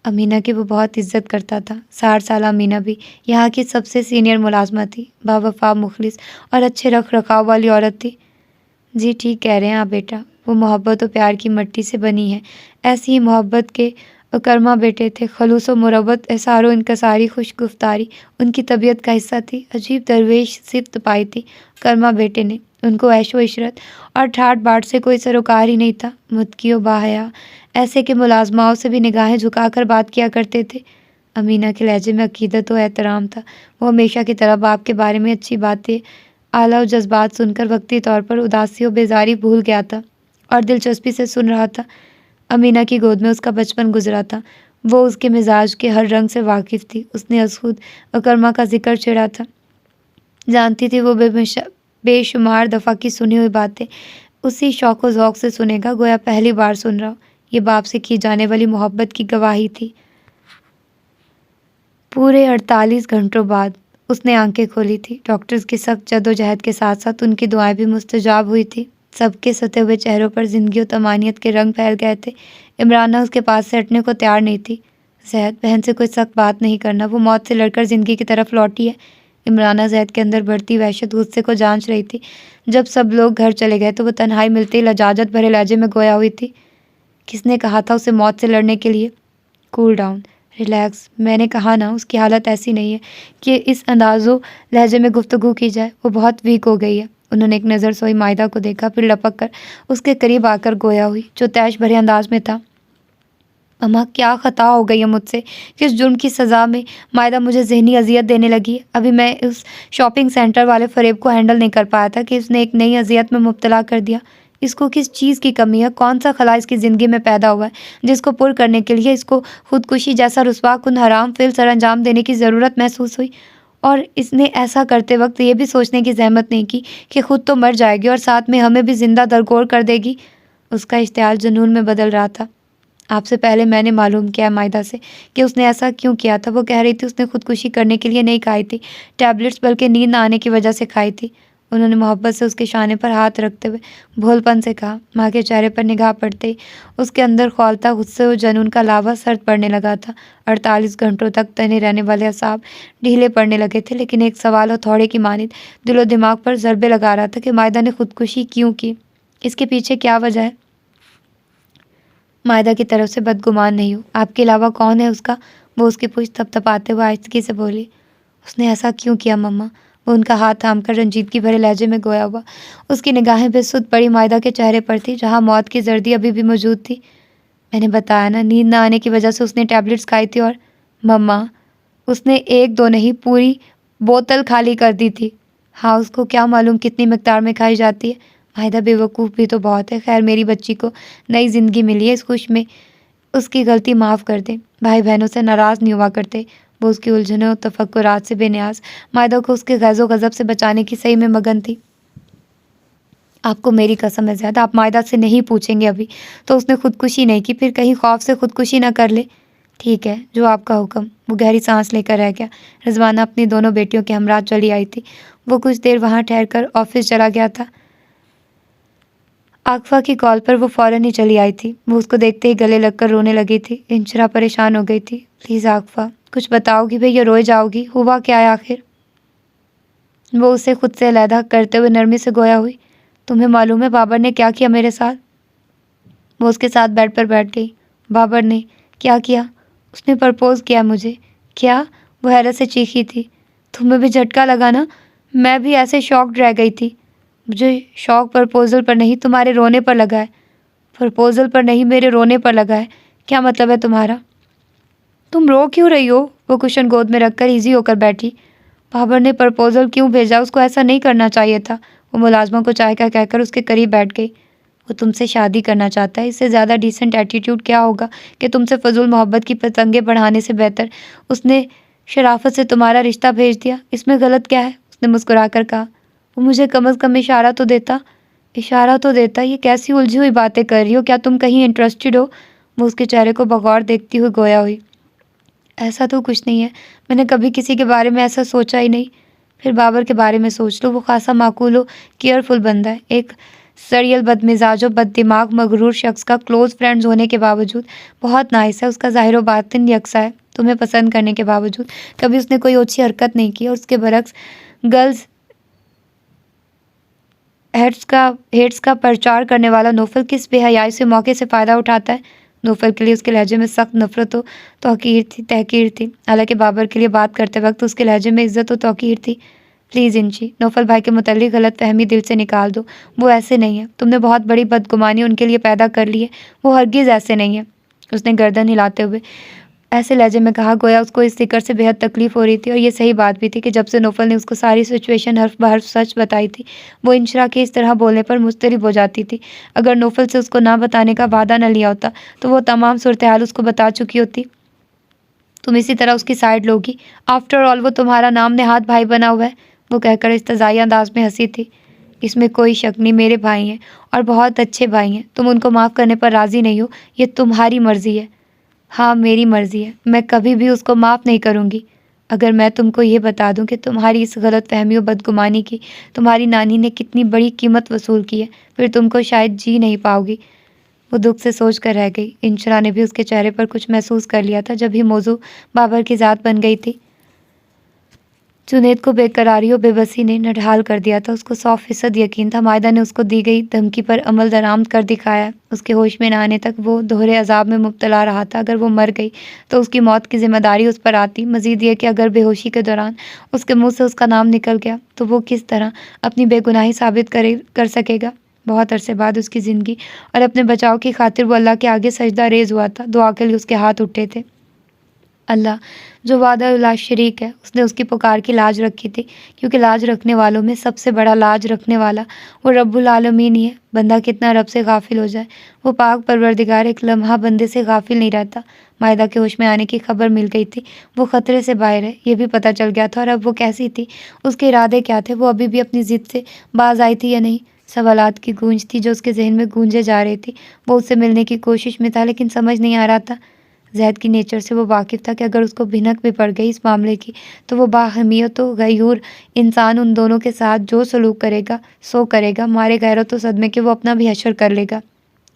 امینہ کی وہ بہت عزت کرتا تھا۔ 60 سالہ امینہ بھی یہاں کی سب سے سینئر ملازمہ تھی، باوفا، مخلص اور اچھے رکھ رکھاؤ والی عورت تھی۔ جی ٹھیک کہہ رہے ہیں آپ بیٹا، وہ محبت و پیار کی مٹی سے بنی ہے۔ ایسی ہی محبت کے اکرما بیٹے تھے، خلوص و مروت، احسار و انکساری، خوش گفتاری ان کی طبیعت کا حصہ تھی۔ عجیب درویش صفت پائی تھی کرما بیٹے نے۔ ان کو عیش و عشرت اور ٹھاٹ باٹ سے کوئی سروکار ہی نہیں تھا۔ متقی و باحیا، ایسے کہ ملازماؤں سے بھی نگاہیں جھکا کر بات کیا کرتے تھے۔ امینہ کے لہجے میں عقیدت و احترام تھا۔ وہ ہمیشہ کی طرح باپ کے بارے میں اچھی باتیں، اعلیٰ و جذبات سن کر وقتی طور پر اداسی و بیزاری بھول گیا تھا اور دلچسپی سے سن رہا تھا۔ امینہ کی گود میں اس کا بچپن گزرا تھا۔ وہ اس کے مزاج کے ہر رنگ سے واقف تھی۔ اس نے از خود اکرما کا ذکر چھیڑا تھا۔ جانتی تھی وہ بے شمار دفعہ کی سنی ہوئی باتیں اسی شوق و ذوق سے سنے گا گویا پہلی بار سن رہا ہو۔ یہ باپ سے کی جانے والی محبت کی گواہی تھی۔ پورے 48 گھنٹوں بعد اس نے آنکھیں کھولی تھی۔ ڈاکٹرز کی سخت جدوجہد کے ساتھ ساتھ ان کی دعائیں بھی مستجاب ہوئی تھی۔ سب کے ستے ہوئے چہروں پر زندگی و طمانینت کے رنگ پھیل گئے تھے۔ عمرانہ اس کے پاس سے ہٹنے کو تیار نہیں تھی۔ زید، بہن سے کوئی سخت بات نہیں کرنا، وہ موت سے لڑ کر زندگی کی طرف لوٹی ہے۔ عمرانہ زید کے اندر بڑھتی وحشت غصے کو جانچ رہی تھی۔ جب سب لوگ گھر چلے گئے تو وہ تنہائی ملتے ہی لجاجت بھرے لہجے میں گویا ہوئی تھی۔ کس نے کہا تھا اسے موت سے لڑنے کے لیے؟ کول ڈاؤن، ریلیکس، میں نے کہا نا، اس کی حالت ایسی نہیں ہے کہ اس انداز و لہجے میں گفتگو کی جائے، وہ بہت ویک ہو گئی ہے۔ انہوں نے ایک نظر سوئی مائدہ کو دیکھا، پھر لپک کر اس کے قریب آ کر گویا ہوئی جو طیش بھرے انداز میں تھا۔ اماں، کیا خطا ہو گئی ہے مجھ سے؟ کس جرم کی سزا میں مائدہ مجھے ذہنی اذیت دینے لگی ہے؟ ابھی میں اس شاپنگ سینٹر والے فریب کو ہینڈل نہیں کر پایا تھا کہ اس نے ایک نئی اذیت میں مبتلا کر دیا۔ اس کو کس چیز کی کمی ہے؟ کون سا خلا اس کی زندگی میں پیدا ہوا ہے جس کو پر کرنے کے لیے اس کو خودکشی جیسا رسوا کن حرام فعل سر انجام دینے کی ضرورت محسوس ہوئی؟ اور اس نے ایسا کرتے وقت یہ بھی سوچنے کی زحمت نہیں کی کہ خود تو مر جائے گی اور ساتھ میں ہمیں بھی زندہ درگور کر دے گی۔ اس کا اشتعال جنون میں بدل رہا تھا۔ آپ سے پہلے میں نے معلوم کیا مائدہ سے کہ اس نے ایسا کیوں کیا تھا۔ وہ کہہ رہی تھی اس نے خودکشی کرنے کے لیے نہیں کھائی تھی ٹیبلٹس، بلکہ نیند نہ آنے کی وجہ سے کھائی تھی۔ انہوں نے محبت سے اس کے شانے پر ہاتھ رکھتے ہوئے بھول پن سے کہا۔ ماں کے چہرے پر نگاہ پڑتے ہی اس کے اندر کھولتا غصے و جنون کا لاوا سرد پڑنے لگا تھا۔ 48 گھنٹوں تک تنے رہنے والے اعصاب ڈھیلے پڑنے لگے تھے، لیکن ایک سوال ہتھوڑے کی مانند دل و دماغ پر ضربے لگا رہا تھا کہ مائدہ نے خودکشی کیوں کی، اس کے پیچھے کیا وجہ ہے؟ مائدہ کی طرف سے بدگمان نہیں ہو، آپ کے علاوہ کون ہے اس کا؟ وہ اس کی پشت تھپ تھپاتے ہوئے آہستگی سے بولی۔ اس نے ایسا کیوں کیا مما؟ وہ ان کا ہاتھ تھام کر رنجیدگی بھرے لہجے میں گویا ہوا۔ اس کی نگاہیں بے سود پڑی مائدہ کے چہرے پر تھی جہاں موت کی زردی ابھی بھی موجود تھی۔ میں نے بتایا نا، نیند نہ آنے کی وجہ سے اس نے ٹیبلٹس کھائی تھی اور مما، اس نے 1-2 نہیں، پوری بوتل خالی کر دی تھی۔ ہاں، اس کو کیا معلوم کتنی مقدار میں کھائی جاتی ہے۔ مائدہ بے وقوف بھی تو بہت ہے۔ خیر، میری بچی کو نئی زندگی ملی ہے، اس خوش میں اس کی غلطی معاف کر دیں۔ بھائی بہنوں سے ناراض نہیں ہوا کرتے۔ وہ اس کی الجھنوں اور تفکرات سے بے نیاز مائدہ کو اس کے غیظ و غضب سے بچانے کی صحیح میں مگن تھی۔ آپ کو میری قسم ہے زیادہ، آپ مائدہ سے نہیں پوچھیں گے ابھی تو اس نے خودکشی نہیں کی، پھر کہیں خوف سے خودکشی نہ کر لے۔ ٹھیک ہے، جو آپ کا حکم۔ وہ گہری سانس لے کر رہ گیا۔ رضوانہ اپنی دونوں بیٹیوں کے ہمراہ چلی آئی تھی۔ وہ کچھ دیر وہاں ٹھہر کر آفس چلا گیا تھا۔ عاقفہ کی کال پر وہ فوراً ہی چلی آئی تھی۔ وہ اس کو دیکھتے ہی گلے لگ کر رونے لگی تھی۔ انشرا پریشان ہو گئی تھی۔ پلیز عاقفہ، کچھ بتاؤ گی بھئی، یہ روئے جاؤ گی؟ ہوا کیا ہے آخر؟ وہ اسے خود سے علیحدہ کرتے ہوئے نرمی سے گویا ہوئی۔ تمہیں معلوم ہے بابر نے کیا کیا میرے ساتھ؟ وہ اس کے ساتھ بیڈ پر بیٹھ گئی۔ بابر نے کیا کیا؟ اس نے پرپوز کیا مجھے۔ کیا؟ وہ حیرت سے چیخی تھی۔ تمہیں بھی جھٹکا لگا نا؟ میں بھی ایسے شاکڈ رہ گئی تھی۔ مجھے شوق پرپوزل پر نہیں، تمہارے رونے پر لگا ہے۔ پرپوزل پر نہیں، میرے رونے پر لگا ہے۔ کیا مطلب ہے تمہارا؟ تم رو کیوں رہی ہو؟ وہ کشن گود میں رکھ کر ایزی ہو کر بیٹھی۔ بابر نے پرپوزل کیوں بھیجا؟ اس کو ایسا نہیں کرنا چاہیے تھا۔ وہ ملازمہ کو چائے کا کہہ کر اس کے قریب بیٹھ گئی۔ وہ تم سے شادی کرنا چاہتا ہے، اس سے زیادہ ڈیسنٹ ایٹیٹیوڈ کیا ہوگا کہ تم سے فضول محبت کی پتنگیں بڑھانے سے بہتر اس نے شرافت سے تمہارا رشتہ بھیج دیا۔ اس میں غلط کیا ہے؟ اس نے مسکرا کر کہا۔ وہ مجھے کم از کم اشارہ تو دیتا۔ اشارہ تو دیتا؟ یہ کیسی الجھی ہوئی باتیں کر رہی ہو؟ کیا تم کہیں انٹرسٹڈ ہو؟ وہ اس کے چہرے کو بغور دیکھتی ہوئی گویا ہوئی۔ ایسا تو کچھ نہیں ہے، میں نے کبھی کسی کے بارے میں ایسا سوچا ہی نہیں۔ پھر بابر کے بارے میں سوچ لو، وہ خاصا معقول و کیئرفل بندہ ہے، ایک سڑیل بد مزاج و بد دماغ مغرور شخص کا کلوز فرینڈز ہونے کے باوجود بہت نائس ہے، اس کا ظاہر و باطن یکساں ہے تمہیں پسند کرنے کے باوجود۔ کبھی اس نے کوئی اونچی حرکت نہیں کی، اور اس کے برعکس گرلز ہیٹس کا پرچار کرنے والا نوفل کس بے حیائی سے موقع سے فائدہ اٹھاتا ہے۔ نوفل کے لیے اس کے لہجے میں سخت نفرت و تحقیر تھی، حالانکہ بابر کے لیے بات کرتے وقت اس کے لہجے میں عزت و توقیر تھی۔ پلیز انشی، نوفل بھائی کے متعلق غلط فہمی دل سے نکال دو، وہ ایسے نہیں ہیں۔ تم نے بہت بڑی بدگمانی ان کے لیے پیدا کر لی ہے، وہ ہرگز ایسے نہیں ہیں۔ اس نے گردن ہلاتے ہوئے ایسے لہجے میں کہا گویا اس کو اس ذکر سے بے حد تکلیف ہو رہی تھی، اور یہ صحیح بات بھی تھی کہ جب سے نوفل نے اس کو ساری سچویشن حرف بحرف سچ بتائی تھی، وہ انشرا کے اس طرح بولنے پر مضطرب ہو جاتی تھی۔ اگر نوفل سے اس کو نہ بتانے کا وعدہ نہ لیا ہوتا تو وہ تمام صورتحال اس کو بتا چکی ہوتی۔ تم اسی طرح اس کی سائڈ لوگی، آفٹر آل وہ تمہارا نام نہاد بھائی بنا ہوا ہے۔ وہ کہہ کر استہزائی انداز میں ہنسی تھی۔ اس میں کوئی شک نہیں، میرے بھائی ہیں اور بہت اچھے بھائی ہیں، تم ان کو معاف کرنے پر راضی نہیں ہو، یہ تمہاری مرضی ہے۔ ہاں میری مرضی ہے، میں کبھی بھی اس کو معاف نہیں کروں گی۔ اگر میں تم کو یہ بتا دوں کہ تمہاری اس غلط فہمی و بدگمانی کی تمہاری نانی نے کتنی بڑی قیمت وصول کی ہے، پھر تم کو شاید جی نہیں پاؤ گی۔ وہ دکھ سے سوچ کر رہ گئی۔ انشرا نے بھی اس کے چہرے پر کچھ محسوس کر لیا تھا جب ہی موضوع بابر کی ذات بن گئی تھی۔ جنید کو بے قراری و بے بسی نے نڈھال کر دیا تھا۔ اس کو 100% یقین تھا مائدہ نے اس کو دی گئی دھمکی پر عمل درآمد کر دکھایا ہے۔ اس کے ہوش میں نہ آنے تک وہ دوہرے عذاب میں مبتلا رہا تھا۔ اگر وہ مر گئی تو اس کی موت کی ذمہ داری اس پر آتی۔ مزید یہ کہ اگر بے ہوشی کے دوران اس کے منہ سے اس کا نام نکل گیا تو وہ کس طرح اپنی بے گناہی ثابت کر سکے گا۔ بہت عرصے بعد اس کی زندگی اور اپنے بچاؤ کی خاطر وہ اللہ کے آگے سجدہ ریز ہوا تھا۔ دعا کے لیے اس کے ہاتھ اٹھے تھے۔ اللہ جو وحدہ لا شریک ہے، اس نے اس کی پکار کی لاج رکھی تھی، کیونکہ لاج رکھنے والوں میں سب سے بڑا لاج رکھنے والا وہ رب العالمین ہی ہے۔ بندہ کتنا رب سے غافل ہو جائے، وہ پاک پروردگار ایک لمحہ بندے سے غافل نہیں رہتا۔ مائدہ کے ہوش میں آنے کی خبر مل گئی تھی۔ وہ خطرے سے باہر ہے یہ بھی پتہ چل گیا تھا، اور اب وہ کیسی تھی، اس کے ارادے کیا تھے، وہ ابھی بھی اپنی ضد سے باز آئی تھی یا نہیں۔ سوالات کی گونج تھی جو اس کے ذہن میں گونجے جا رہی تھی۔ وہ اس سے ملنے کی کوشش میں تھا لیکن سمجھ نہیں آ رہا تھا۔ زید کی نیچر سے وہ واقف تھا کہ اگر اس کو بھنک بھی پڑ گئی اس معاملے کی تو وہ باحمیت و غیور انسان ان دونوں کے ساتھ جو سلوک کرے گا سو کرے گا، مارے غیرت و صدمے کے وہ اپنا بھی حشر کر لے گا۔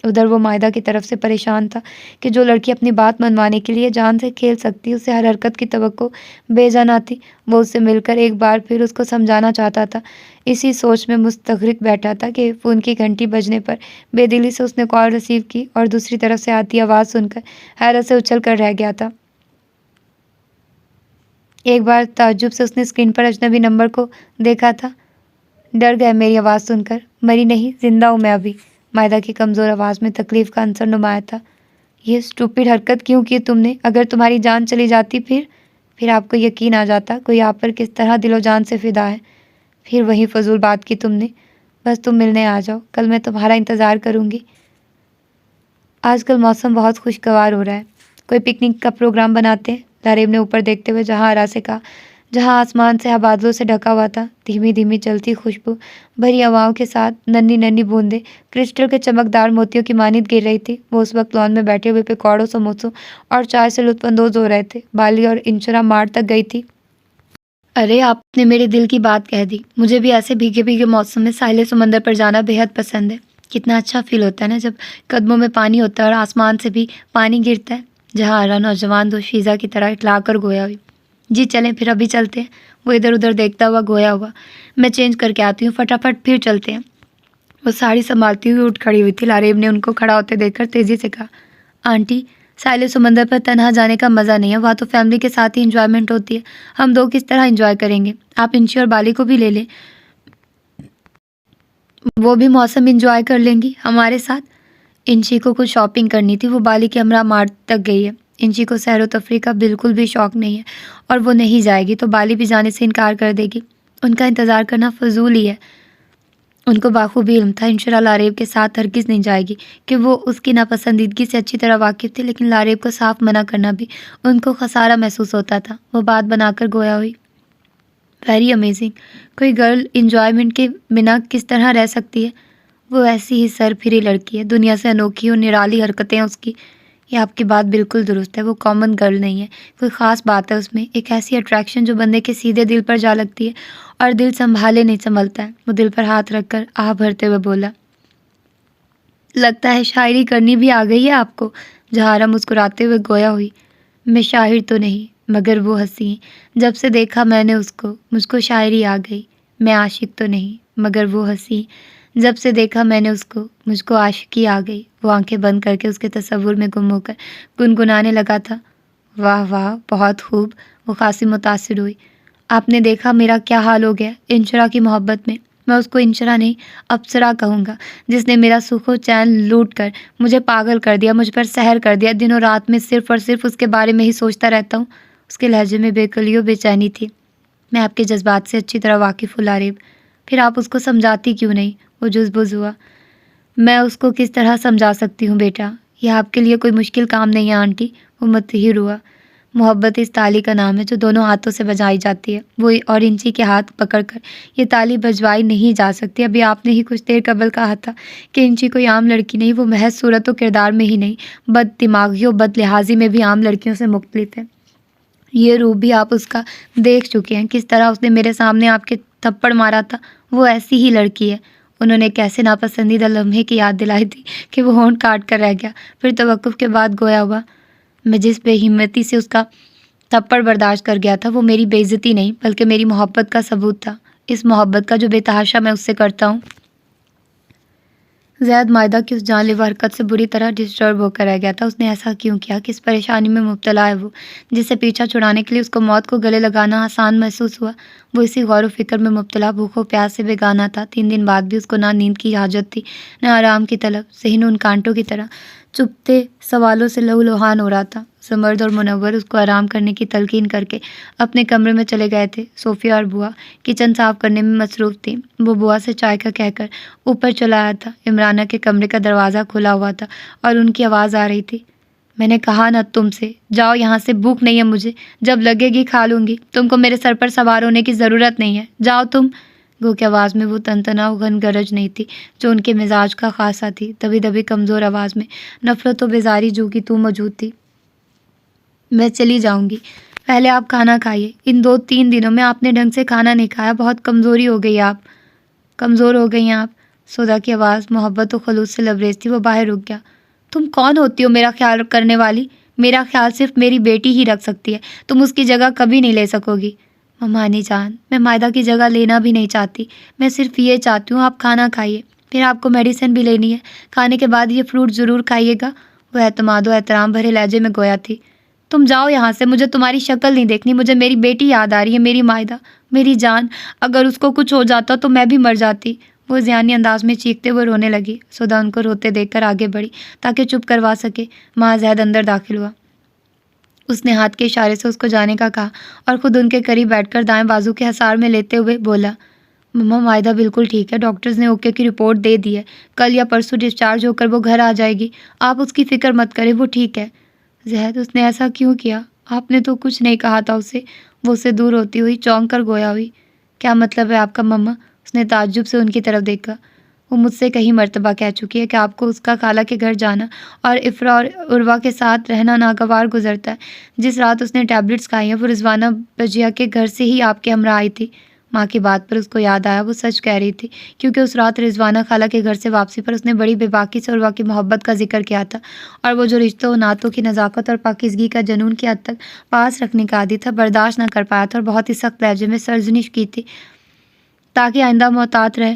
ادھر وہ مائدہ کی طرف سے پریشان تھا کہ جو لڑکی اپنی بات منوانے کے لیے جان سے کھیل سکتی، اسے ہر حرکت کی توقع بے جا نہ تھی۔ وہ اس سے مل کر ایک بار پھر اس کو سمجھانا چاہتا تھا۔ اسی سوچ میں مستغرق بیٹھا تھا کہ فون کی گھنٹی بجنے پر بے دلی سے اس نے کال ریسیو کی اور دوسری طرف سے آتی آواز سن کر حیرت سے اچھل کر رہ گیا تھا۔ ایک بار تعجب سے اس نے اسکرین پر اجنبی نمبر کو دیکھا تھا۔ ڈر گئے میری آواز سن کر؟ مری نہیں، زندہ ہوں میں ابھی۔ مائدہ کی کمزور آواز میں تکلیف کا عنصر نمایاں تھا۔ یہ اسٹوپڈ حرکت کیوں کی تم نے؟ اگر تمہاری جان چلی جاتی پھر آپ کو یقین آ جاتا کوئی آپ پر کس طرح دل و جان سے فدا ہے۔ پھر وہی فضول بات کی تم نے۔ بس تم ملنے آ جاؤ، کل میں تمہارا انتظار کروں گی۔ آج کل موسم بہت خوشگوار ہو رہا ہے، کوئی پکنک کا پروگرام بناتے ہیں؟ لاریب نے اوپر دیکھتے ہوئے جہاں آرا سے کہا، جہاں آسمان سے بادلوں سے ڈھکا ہوا تھا۔ دھیمی دھیمی چلتی خوشبو بھری ہواؤں کے ساتھ ننھی ننھی بوندیں کرسٹل کے چمکدار موتیوں کی مانند گر رہی تھی۔ وہ اس وقت لان میں بیٹھے ہوئے پکوڑوں، سموسوں اور چائے سے لطف اندوز ہو رہے تھے۔ بالی اور انشرا مارٹ تک گئی تھی۔ ارے آپ نے میرے دل کی بات کہہ دی، مجھے بھی ایسے بھیگے بھیگے موسم میں ساحل سمندر پر جانا بے حد پسند ہے۔ کتنا اچھا فیل ہوتا ہے نا جب قدموں میں پانی ہوتا ہے اور آسمان سے بھی پانی گرتا ہے۔ جہاں آرا نوجوان دو شیزہ کی طرح اٹھلا کر گویا ہوئی۔ جی چلیں پھر ابھی چلتے ہیں۔ وہ ادھر ادھر دیکھتا ہوا گویا ہوا، میں چینج کر کے آتی ہوں، فٹافٹ پھر چلتے ہیں۔ وہ ساڑی سنبھالتی ہوئی اٹھ کھڑی ہوئی تھی۔ لاریب نے ان کو کھڑا ہوتے دیکھ کر تیزی سے کہا، آنٹی ساحل سمندر پر تنہا جانے کا مزہ نہیں ہے، وہاں تو فیملی کے ساتھ ہی انجوائمنٹ ہوتی ہے۔ ہم دو کس طرح انجوائے کریں گے؟ آپ انشی اور بالی کو بھی لے لیں، وہ بھی موسم انجوائے کر لیں گی ہمارے ساتھ۔ انشی کو کچھ شاپنگ کرنی تھی، وہ بالی کے ہمراہ مارٹ تک گئی ہے۔ انشی کو سیر و تفریح کا بالکل بھی شوق نہیں ہے اور وہ نہیں جائے گی تو بالی بھی جانے سے انکار کر دے گی۔ ان کا انتظار کرنا فضول ہی ہے۔ ان کو بخوبی علم تھا انشرا لاریب کے ساتھ ہرگز نہیں جائے گی کہ وہ اس کی ناپسندیدگی سے اچھی طرح واقف تھی، لیکن لاریب کو صاف منع کرنا بھی ان کو خسارہ محسوس ہوتا تھا۔ وہ بات بنا کر گویا ہوئی، ویری امیزنگ، کوئی گرل انجوائمنٹ کے بنا کس طرح رہ سکتی ہے؟ وہ ایسی ہی سر پھری لڑکی ہے، دنیا سے انوکھی اور نرالی حرکتیں اس کی۔ یہ آپ کی بات بالکل درست ہے، وہ کامن گرل نہیں ہے، کوئی خاص بات ہے اس میں، ایک ایسی اٹریکشن جو بندے کے سیدھے دل پر جا لگتی ہے اور دل سنبھالے نہیں سنبھلتا ہے۔ وہ دل پر ہاتھ رکھ کر آہ بھرتے ہوئے بولا، لگتا ہے شاعری کرنی بھی آ گئی ہے آپ کو۔ جہارا مسکراتے ہوئے گویا ہوئی، میں شاعر تو نہیں مگر وہ ہنسی، جب سے دیکھا میں نے اس کو مجھ کو شاعری آ گئی۔ میں عاشق تو نہیں مگر وہ ہنسی، جب سے دیکھا میں نے اس کو مجھ کو عاشقی آ گئی۔ وہ آنکھیں بند کر کے اس کے تصور میں گم ہو کر گنگنانے لگا تھا، واہ واہ بہت خوب۔ وہ خاصی متاثر ہوئی، آپ نے دیکھا میرا کیا حال ہو گیا انشرا کی محبت میں۔ میں اس کو انشرا نہیں اپسرا کہوں گا، جس نے میرا سکھ و چین لوٹ کر مجھے پاگل کر دیا، مجھ پر سحر کر دیا۔ دنوں رات میں صرف اور صرف اس کے بارے میں ہی سوچتا رہتا ہوں۔ اس کے لہجے میں بے کلی و بے چینی تھی۔ میں آپ کے جذبات سے اچھی طرح واقف ہوں لاریب، پھر آپ اس کو سمجھاتی کیوں نہیں؟ وہ جزبز ہوا، میں اس کو کس طرح سمجھا سکتی ہوں بیٹا؟ یہ آپ کے لیے کوئی مشکل کام نہیں ہے آنٹی۔ وہ متحر ہوا، محبت اس تالی کا نام ہے جو دونوں ہاتھوں سے بجائی جاتی ہے، وہ اور انچی کے ہاتھ پکڑ کر یہ تالی بجوائی نہیں جا سکتی۔ ابھی آپ نے ہی کچھ دیر قبل کہا تھا کہ انچی کوئی عام لڑکی نہیں، وہ محض صورت و کردار میں ہی نہیں، بد دماغی و بد لحاظی میں بھی عام لڑکیوں سے مختلف ہے۔ یہ روپ بھی آپ اس کا دیکھ چکے ہیں، کس طرح اس نے میرے سامنے آپ کے تھپڑ مارا تھا، وہ ایسی ہی لڑکی ہے۔ انہوں نے کیسے ناپسندیدہ لمحے کی یاد دلائی تھی کہ وہ ہونٹ کاٹ کر رہ گیا، پھر توقف کے بعد گویا ہوا، میں جس بے ہمتی سے اس کا تھپڑ برداشت کر گیا تھا وہ میری بے عزتی نہیں بلکہ میری محبت کا ثبوت تھا، اس محبت کا جو بے تحاشا میں اس سے کرتا ہوں۔ زید مائدہ کی اس جان لیوا حرکت سے بری طرح ڈسٹرب ہو کر رہ گیا تھا۔ اس نے ایسا کیوں کیا؟ کس پریشانی میں مبتلا ہے وہ، جس سے پیچھا چھڑانے کے لیے اس کو موت کو گلے لگانا آسان محسوس ہوا؟ وہ اسی غور و فکر میں مبتلا، بھوک و پیاس سے بیگانہ تھا۔ 3 دن بعد بھی اس کو نہ نیند کی حاجت تھی نہ آرام کی طلب، ذہن ان کانٹوں کی طرح چبھتے سوالوں سے لہو لہان ہو رہا تھا۔ زمرد اور منور اس کو آرام کرنے کی تلقین کر کے اپنے کمرے میں چلے گئے تھے۔ صوفیہ اور بوا کچن صاف کرنے میں مصروف تھیں۔ وہ بوا سے چائے کا کہہ کر اوپر چلا آیا تھا۔ عمرانہ کے کمرے کا دروازہ کھلا ہوا تھا اور ان کی آواز آ رہی تھی، میں نے کہا نا تم سے، جاؤ یہاں سے، بھوک نہیں ہے مجھے، جب لگے گی کھا لوں گی، تم کو میرے سر پر سوار ہونے کی ضرورت نہیں ہے، جاؤ تم۔ گو کی آواز میں وہ تنتنا و گھن گرج نہیں تھی جو ان کے مزاج کا خاصہ تھی، دبی دبی کمزور آواز میں نفرت و بیزاری جو کی تو موجود تھی۔ میں چلی جاؤں گی، پہلے آپ کھانا کھائیے، ان 2-3 دنوں میں آپ نے ڈھنگ سے کھانا نہیں کھایا، بہت کمزوری ہو گئی، آپ کمزور ہو گئی ہیں آپ۔ سودا کی آواز محبت و خلوص سے لبریز تھی، وہ باہر رک گیا۔ تم کون ہوتی ہو میرا خیال کرنے والی؟ میرا خیال صرف میری بیٹی ہی رکھ سکتی ہے، تم اس کی جگہ کبھی نہیں لے سکو گی۔ ممانی جان، میں مائدہ کی جگہ لینا بھی نہیں چاہتی، میں صرف یہ چاہتی ہوں آپ کھانا کھائیے، پھر آپ کو میڈیسن بھی لینی ہے، کھانے کے بعد یہ فروٹ ضرور کھائیے گا۔ وہ اعتماد و احترام بھرے لہجے میں گویا تھی، تم جاؤ یہاں سے، مجھے تمہاری شکل نہیں دیکھنی، مجھے میری بیٹی یاد آ رہی ہے، میری مائدہ، میری جان، اگر اس کو کچھ ہو جاتا تو میں بھی مر جاتی۔ وہ ذہنی انداز میں چیختے ہوئے رونے لگی۔ سودا ان کو روتے دیکھ کر آگے بڑھی تاکہ چپ کروا سکے۔ ماں زید اندر داخل ہوا، اس نے ہاتھ کے اشارے سے اس کو جانے کا کہا اور خود ان کے قریب بیٹھ کر دائیں بازو کے حصار میں لیتے ہوئے بولا، مما مائدہ بالکل ٹھیک ہے، ڈاکٹرز نے اوکے کی رپورٹ دے دی ہے، کل یا پرسوں ڈسچارج ہو کر وہ گھر آ جائے گی، آپ اس کی فکر مت کریں، وہ ٹھیک ہے۔ زہد، اس نے ایسا کیوں کیا؟ آپ نے تو کچھ نہیں کہا تھا اسے۔ وہ اس سے دور ہوتی ہوئی چونک کر گویا ہوئی، کیا مطلب ہے آپ کا مما؟ اس نے تعجب سے ان کی طرف دیکھا۔ وہ مجھ سے کئی مرتبہ کہہ چکی ہے کہ آپ کو اس کا خالہ کے گھر جانا اور افرا اور عروہ کے ساتھ رہنا ناگوار گزرتا ہے۔ جس رات اس نے ٹیبلٹس کھائی ہیں وہ رضوانہ بجیا کے گھر سے ہی آپ کے ہمراہ آئی تھی۔ ماں کی بات پر اس کو یاد آیا وہ سچ کہہ رہی تھی، کیونکہ اس رات رضوانہ خالہ کے گھر سے واپسی پر اس نے بڑی بے باکی سے عروہ کی محبت کا ذکر کیا تھا، اور وہ جو رشتوں و نعتوں کی نزاکت اور پاکیزگی کا جنون کی حد تک پاس رکھنے کا عادی تھا برداشت نہ کر پایا تھا، اور بہت ہی سخت لہجے میں سرزنش کی تھی تاکہ آئندہ محتاط رہے۔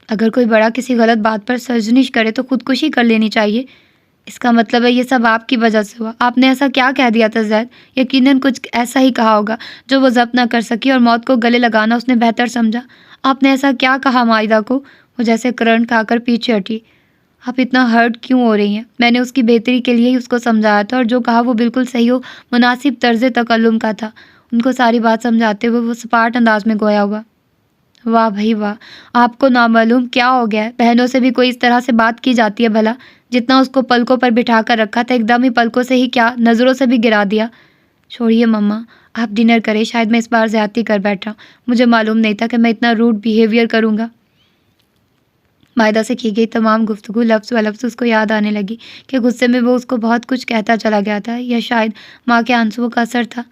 اگر کوئی بڑا کسی غلط بات پر سرزنش کرے تو خودکشی کر لینی چاہیے۔ اس کا مطلب ہے یہ سب آپ کی وجہ سے ہوا۔ آپ نے ایسا کیا کہہ دیا تھا زید؟ یقیناً کچھ ایسا ہی کہا ہوگا جو وہ ضبط نہ کر سکی، اور موت کو گلے لگانا اس نے بہتر سمجھا۔ آپ نے ایسا کیا کہا مائدہ کو؟ وہ جیسے کرنٹ کھا کر پیچھے ہٹی۔ آپ اتنا ہرٹ کیوں ہو رہی ہیں؟ میں نے اس کی بہتری کے لیے ہی اس کو سمجھایا تھا، اور جو کہا وہ بالکل صحیح و مناسب طرز تکلم کا تھا۔ ان کو ساری بات سمجھاتے ہوئے وہ سپاٹ انداز میں گویا ہوا، واہ بھائی واہ، آپ کو نامعلوم کیا ہو گیا ہے؟ بہنوں سے بھی کوئی اس طرح سے بات کی جاتی ہے بھلا؟ جتنا اس کو پلکوں پر بٹھا کر رکھا تھا ایک دم ہی پلکوں سے ہی کیا نظروں سے بھی گرا دیا۔ چھوڑیے مما، آپ ڈنر کریں، شاید میں اس بار زیادتی کر بیٹھا، مجھے معلوم نہیں تھا کہ میں اتنا روڈ بیہیویئر کروں گا۔ مائدہ سے کی گئی تمام گفتگو لفظ و لفظ اس کو یاد آنے لگی کہ غصے میں وہ اس کو بہت کچھ کہتا چلا گیا تھا، یا شاید ماں کے آنسوؤں کا اثر تھا۔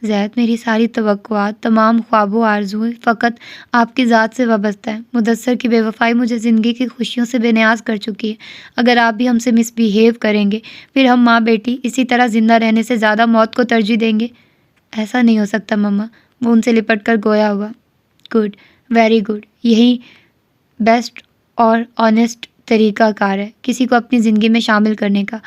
زید، میری ساری توقعات، تمام خواب و آرزوئیں فقط آپ کی ذات سے وابستہ ہیں۔ مدثر کی بے وفائی مجھے زندگی کی خوشیوں سے بے نیاز کر چکی ہے۔ اگر آپ بھی ہم سے مس بیہیو کریں گے، پھر ہم ماں بیٹی اسی طرح زندہ رہنے سے زیادہ موت کو ترجیح دیں گے۔ ایسا نہیں ہو سکتا مما، وہ ان سے لپٹ کر گویا ہوا۔ گڈ، ویری گڈ، یہی بیسٹ اور آنیسٹ طریقہ کار ہے کسی کو اپنی زندگی میں شامل کرنے کا،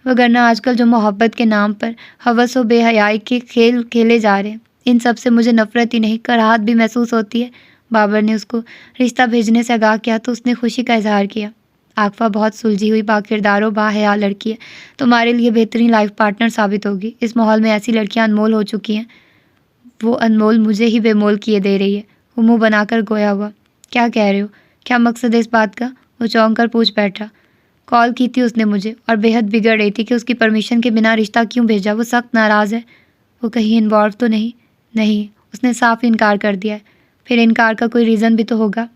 وگرنہ آج کل جو محبت کے نام پر ہوس و بے حیائی کے کھیل کھیلے جا رہے ہیں، ان سب سے مجھے نفرت ہی نہیں کراہت بھی محسوس ہوتی ہے۔ بابر نے اس کو رشتہ بھیجنے سے آگاہ کیا تو اس نے خوشی کا اظہار کیا۔ عاقفہ بہت سلجھی ہوئی، با کردار و با حیا لڑکی ہے، تمہارے لیے بہترین لائف پارٹنر ثابت ہوگی۔ اس ماحول میں ایسی لڑکیاں انمول ہو چکی ہیں، وہ انمول مجھے ہی بے مول کیے دے رہی ہے۔ وہ منہ بنا کر گویا ہوا، کیا کہہ رہے ہو؟ کیا مقصد ہے اس بات کا؟ وہ چونک کر پوچھ بیٹھا۔ کال کی تھی اس نے مجھے اور بے حد بگڑ رہی تھی کہ اس کی پرمیشن کے بنا رشتہ کیوں بھیجا۔ وہ سخت ناراض ہے۔ وہ کہیں انوالو تو نہیں؟ نہیں، اس نے صاف انکار کر دیا ہے۔ پھر انکار کا کوئی ریزن بھی تو ہوگا۔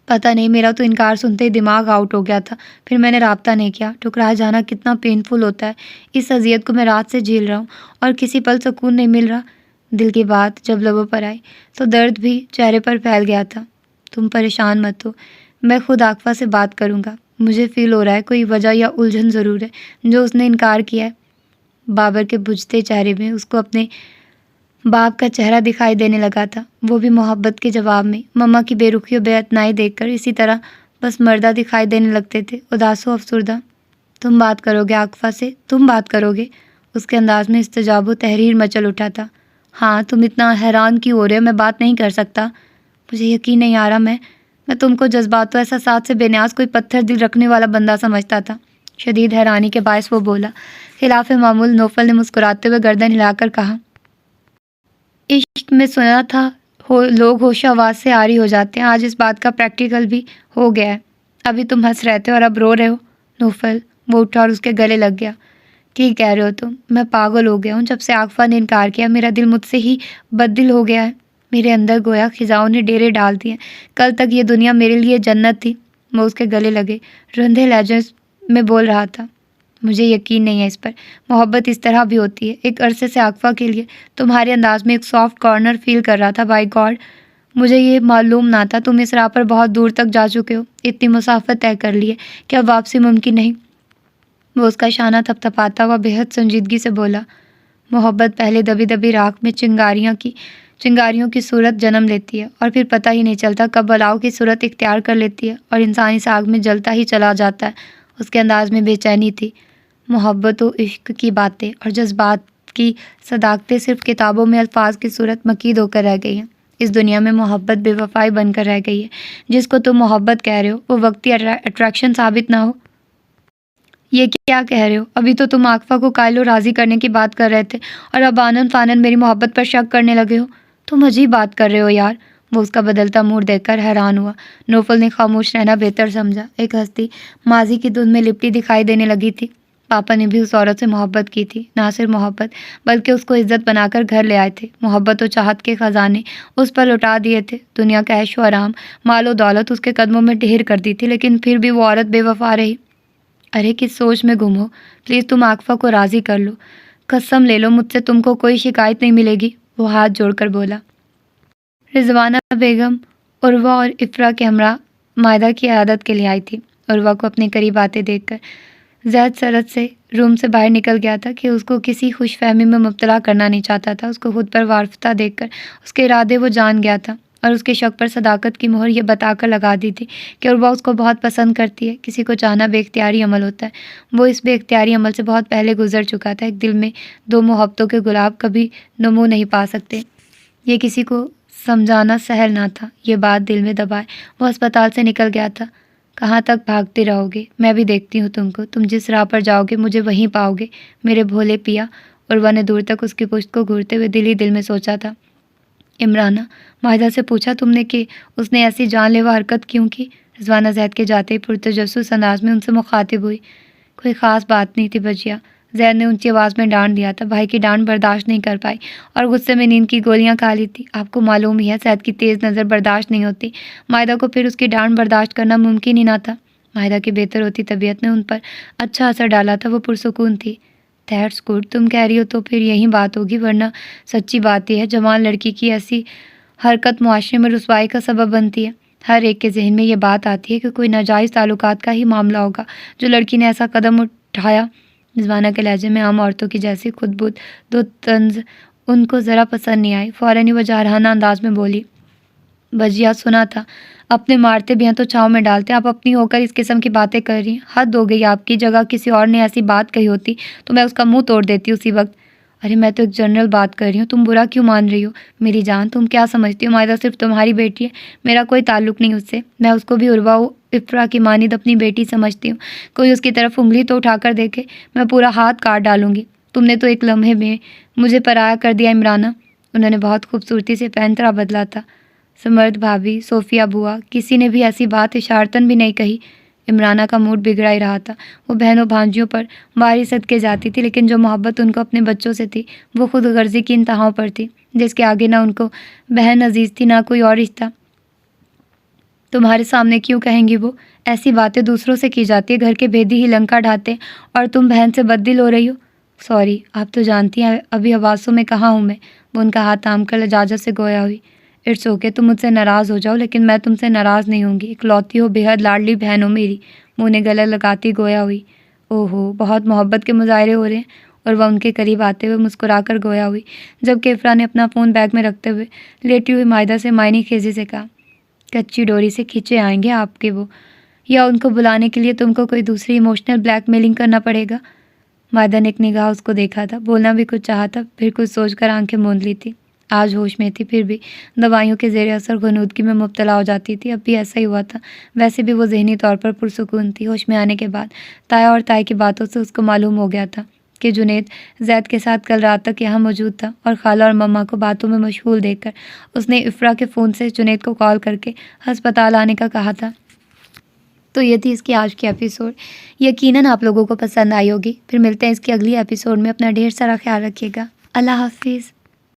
پتہ نہیں، میرا تو انکار سنتے ہی دماغ آؤٹ ہو گیا تھا۔ پھر میں نے رابطہ نہیں کیا۔ ٹھکرائے جانا کتنا پینفل ہوتا ہے۔ اس اذیت کو میں رات سے جھیل رہا ہوں اور کسی پل سکون نہیں مل رہا۔ دل کی بات جب لبوں پر آئی تو درد بھی چہرے پر پھیل گیا تھا۔ تم پریشان مت ہو، میں خود عاقبہ سے بات کروں گا۔ مجھے فیل ہو رہا ہے کوئی وجہ یا الجھن ضرور ہے جو اس نے انکار کیا ہے۔ بابر کے بجھتے چہرے میں اس کو اپنے باپ کا چہرہ دکھائی دینے لگا تھا، وہ بھی محبت کے جواب میں۔ مما کی بے رخی و بے اعتنائی دیکھ کر اسی طرح بس مردہ دکھائی دینے لگتے تھے، اداس و افسردہ۔ تم بات کرو گے عاقبہ سے؟ تم بات کرو گے؟ اس کے انداز میں استجاب و تحریر مچل اٹھا تھا۔ ہاں، تم اتنا حیران کیوں ہو رہے ہو؟ میں بات نہیں کر سکتا؟ مجھے یقین نہیں آ رہا۔ میں تم کو جذبات و احساسات سے بے نیاز کوئی پتھر دل رکھنے والا بندہ سمجھتا تھا۔ شدید حیرانی کے باعث وہ بولا۔ خلاف معمول نوفل نے مسکراتے ہوئے گردن ہلا کر کہا، عشق میں سنا تھا لوگ ہوش و حواس سے عاری ہو جاتے ہیں، آج اس بات کا پریکٹیکل بھی ہو گیا ہے۔ ابھی تم ہنس رہے تھے اور اب رو رہے ہو نوفل۔ وہ اٹھا اور اس کے گلے لگ گیا۔ ٹھیک کہہ رہے ہو تم، میں پاگل ہو گیا ہوں۔ جب سے عاقبہ نے انکار کیا میرا دل مجھ سے ہی بددل ہو گیا ہے۔ میرے اندر گویا خزاؤں نے ڈیرے ڈال دیے۔ کل تک یہ دنیا میرے لیے جنت تھی۔ وہ اس کے گلے لگے، رندھے لہجے میں بول رہا تھا، مجھے یقین نہیں ہے اس پر۔ محبت اس طرح بھی ہوتی ہے۔ ایک عرصے سے عاقبہ کے لیے تمہارے انداز میں ایک سافٹ کارنر فیل کر رہا تھا۔ بائی گاڈ، مجھے یہ معلوم نہ تھا تم اس راہ پر بہت دور تک جا چکے ہو، اتنی مسافت طے کر لی ہے کہ اب واپسی ممکن نہیں۔ وہ اس کا شانہ تھپ تھپاتا ہوا بے حد سنجیدگی سے بولا، محبت پہلے دبی دبی راکھ میں چنگاریوں کی صورت جنم لیتی ہے اور پھر پتہ ہی نہیں چلتا کب بلاؤ کی صورت اختیار کر لیتی ہے اور انسان اس آگ میں جلتا ہی چلا جاتا ہے۔ اس کے انداز میں بے چینی تھی۔ محبت و عشق کی باتیں اور جذبات کی صداقتیں صرف کتابوں میں الفاظ کی صورت مکید ہو کر رہ گئی ہیں۔ اس دنیا میں محبت بے وفائی بن کر رہ گئی ہے۔ جس کو تم محبت کہہ رہے ہو وہ وقتی اٹریکشن ثابت نہ ہو۔ یہ کیا کہہ رہے ہو؟ ابھی تو تم عاقبہ کو قائل و راضی کرنے کی بات کر رہے تھے اور اب آنن فانن میری محبت پر شک کرنے لگے ہو۔ تم عجیب بات کر رہے ہو یار۔ وہ اس کا بدلتا موڈ دیکھ کر حیران ہوا۔ نوفل نے خاموش رہنا بہتر سمجھا۔ ایک ہستی ماضی کی دھند میں لپٹی دکھائی دینے لگی تھی۔ پاپا نے بھی اس عورت سے محبت کی تھی، نہ صرف محبت بلکہ اس کو عزت بنا کر گھر لے آئے تھے۔ محبت و چاہت کے خزانے اس پر لوٹا دیے تھے۔ دنیا کا عیش و آرام، مال و دولت اس کے قدموں میں ڈھیر کر دی تھی، لیکن پھر بھی وہ عورت بے وفا رہی۔ ارے کس سوچ میں گم ہو؟ پلیز تم عاقبہ کو راضی کر لو، قسم لے لو مجھ سے تم کو کوئی شکایت نہیں ملے گی۔ وہ ہاتھ جوڑ کر بولا۔ رضوانہ بیگم عروہ اور افرا کے ہمراہ مائدہ کی عیادت کے لیے آئی تھی۔ عروہ کو اپنے قریب آتے دیکھ کر زید سرد سے روم سے باہر نکل گیا تھا کہ اس کو کسی خوش فہمی میں مبتلا کرنا نہیں چاہتا تھا۔ اس کو خود پر وارفتہ دیکھ کر اس کے ارادے وہ جان گیا تھا اور اس کے شک پر صداقت کی مہر یہ بتا کر لگا دی تھی کہ عروہ اس کو بہت پسند کرتی ہے۔ کسی کو چاہنا بے اختیاری عمل ہوتا ہے۔ وہ اس بے اختیاری عمل سے بہت پہلے گزر چکا تھا۔ ایک دل میں دو محبتوں کے گلاب کبھی نمو نہیں پا سکتے۔ یہ کسی کو سمجھانا سہل نہ تھا۔ یہ بات دل میں دبائے وہ اسپتال سے نکل گیا تھا۔ کہاں تک بھاگتے رہو گے؟ میں بھی دیکھتی ہوں تم کو۔ تم جس راہ پر جاؤ گے مجھے وہیں پاؤ گے میرے بھولے پیا۔ عروہ نے دور تک اس کی پشت کو گھورتے ہوئے دل میں سوچا تھا۔ عمرانہ، مائدہ سے پوچھا تم نے کہ اس نے ایسی جان لیوا حرکت کیوں کی؟ رضوانہ زید کے جاتے ہی پرتجسس انداز میں ان سے مخاطب ہوئی۔ کوئی خاص بات نہیں تھی بجیا، زید نے اونچی آواز میں ڈانٹ دیا تھا۔ بھائی کی ڈانٹ برداشت نہیں کر پائی اور غصے میں نیند کی گولیاں کھا لی تھی۔ آپ کو معلوم ہی ہے زید کی تیز نظر برداشت نہیں ہوتی۔ مائدہ کو پھر اس کی ڈانٹ برداشت کرنا ممکن ہی نہ تھا۔ مائدہ کی بہتر ہوتی طبیعت نے ان پر اچھا اثر ڈالا تھا۔ وہ پرسکون تھی۔ دیٹس گڈ، تم کہہ رہی ہو تو پھر یہی بات ہوگی، ورنہ سچی بات یہ ہے جوان لڑکی کی ایسی حرکت معاشرے میں رسوائی کا سبب بنتی ہے۔ ہر ایک کے ذہن میں یہ بات آتی ہے کہ کوئی ناجائز تعلقات کا ہی معاملہ ہوگا جو لڑکی نے ایسا قدم اٹھایا۔ رضوانہ کے لہجے میں عام عورتوں کی جیسی خود بد دو طنز ان کو ذرا پسند نہیں آئی۔ فوراً ہی وہ جارحانہ انداز میں بولی، بجیا سنا تھا اپنے مارتے بھی ہیں تو چھاؤں میں ڈالتے، آپ اپنی ہو کر اس قسم کی باتیں کر رہی ہیں، حد ہو گئی آپ کی۔ جگہ کسی اور نے ایسی بات کہی ہوتی تو میں اس کا منہ توڑ دیتی اسی وقت۔ ارے میں تو ایک جنرل بات کر رہی ہوں، تم برا کیوں مان رہی ہو؟ میری جان، تم کیا سمجھتی ہو مائدہ صرف تمہاری بیٹی ہے؟ میرا کوئی تعلق نہیں اس سے۔ میں اس کو بھی عروہ و افرا کی مانند اپنی بیٹی سمجھتی ہوں۔ کوئی اس کی طرف انگلی تو اٹھا کر دیکھے، میں پورا ہاتھ کاٹ ڈالوں گی۔ تم نے تو ایک لمحے میں مجھے پرایا کر دیا عمرانہ۔ انہوں نے بہت خوبصورتی سے پینترا بدلا تھا۔ سمرد بھابھی، صوفیہ بوا، کسی نے بھی ایسی بات اشارتاً بھی نہیں کہی۔ عمرانہ کا موڈ بگڑا ہی رہا تھا۔ وہ بہنوں بھانجیوں پر باری صدقے جاتی تھی، لیکن جو محبت ان کو اپنے بچوں سے تھی وہ خود غرضی کی انتہاؤں پر تھی، جس کے آگے نہ ان کو بہن عزیز تھی نہ کوئی اور رشتہ۔ تمہارے سامنے کیوں کہیں گی وہ؟ ایسی باتیں دوسروں سے کی جاتی ہے، گھر کے بھیدی ہی لنکا ڈھاتے ہیں، اور تم بہن سے بددل ہو رہی ہو۔ سوری، آپ تو جانتی ہیں ابھی حواسوں میں کہاں ہوں میں۔ وہ ان کا ہاتھ تھام کر لجاجت سے گویا ہوئی۔ اٹس اوکے، تم مجھ سے ناراض ہو جاؤ لیکن میں تم سے ناراض نہیں ہوں گی، اکلوتی ہو، بے حد لاڈلی بہن ہو میری، وہ انہیں گلے لگاتی گویا ہوئی۔ اوہو، بہت محبت کے مظاہرے ہو رہے ہیں۔ اور وہ ان کے قریب آتے ہوئے مسکرا کر گویا ہوئی، جبکہ افرا نے اپنا فون بیگ میں رکھتے ہوئے لیٹی ہوئی مائدہ سے معنی خیزی سے کہا، کچی ڈوری سے کھینچے آئیں گے آپ کے وہ، یا ان کو بلانے کے لیے تم کو کوئی دوسری ایموشنل بلیک میلنگ کرنا پڑے گا۔ مائدہ نے ایک نگاہ اس کو دیکھا تھا، بولنا بھی کچھ چاہا تھا، پھر کچھ سوچ کر آنکھیں موند لی تھی۔ آج ہوش میں تھی، پھر بھی دوائیوں کے زیر اثر غنودگی میں مبتلا ہو جاتی تھی، اب بھی ایسا ہی ہوا تھا۔ ویسے بھی وہ ذہنی طور پر پرسکون تھی۔ ہوش میں آنے کے بعد تایا اور تائی کی باتوں سے اس کو معلوم ہو گیا تھا کہ جنید زید کے ساتھ کل رات تک یہاں موجود تھا، اور خالہ اور مما کو باتوں میں مشغول دیکھ کر اس نے افرا کے فون سے جنید کو کال کر کے ہسپتال آنے کا کہا تھا۔ تو یہ تھی اس کی آج کی ایپیسوڈ۔ یقیناً آپ لوگوں کو پسند آئی ہوگی۔ پھر ملتے ہیں اس کی اگلی ایپیسوڈ میں۔ اپنا ڈھیر سارا خیال رکھیے گا۔ اللہ حافظ۔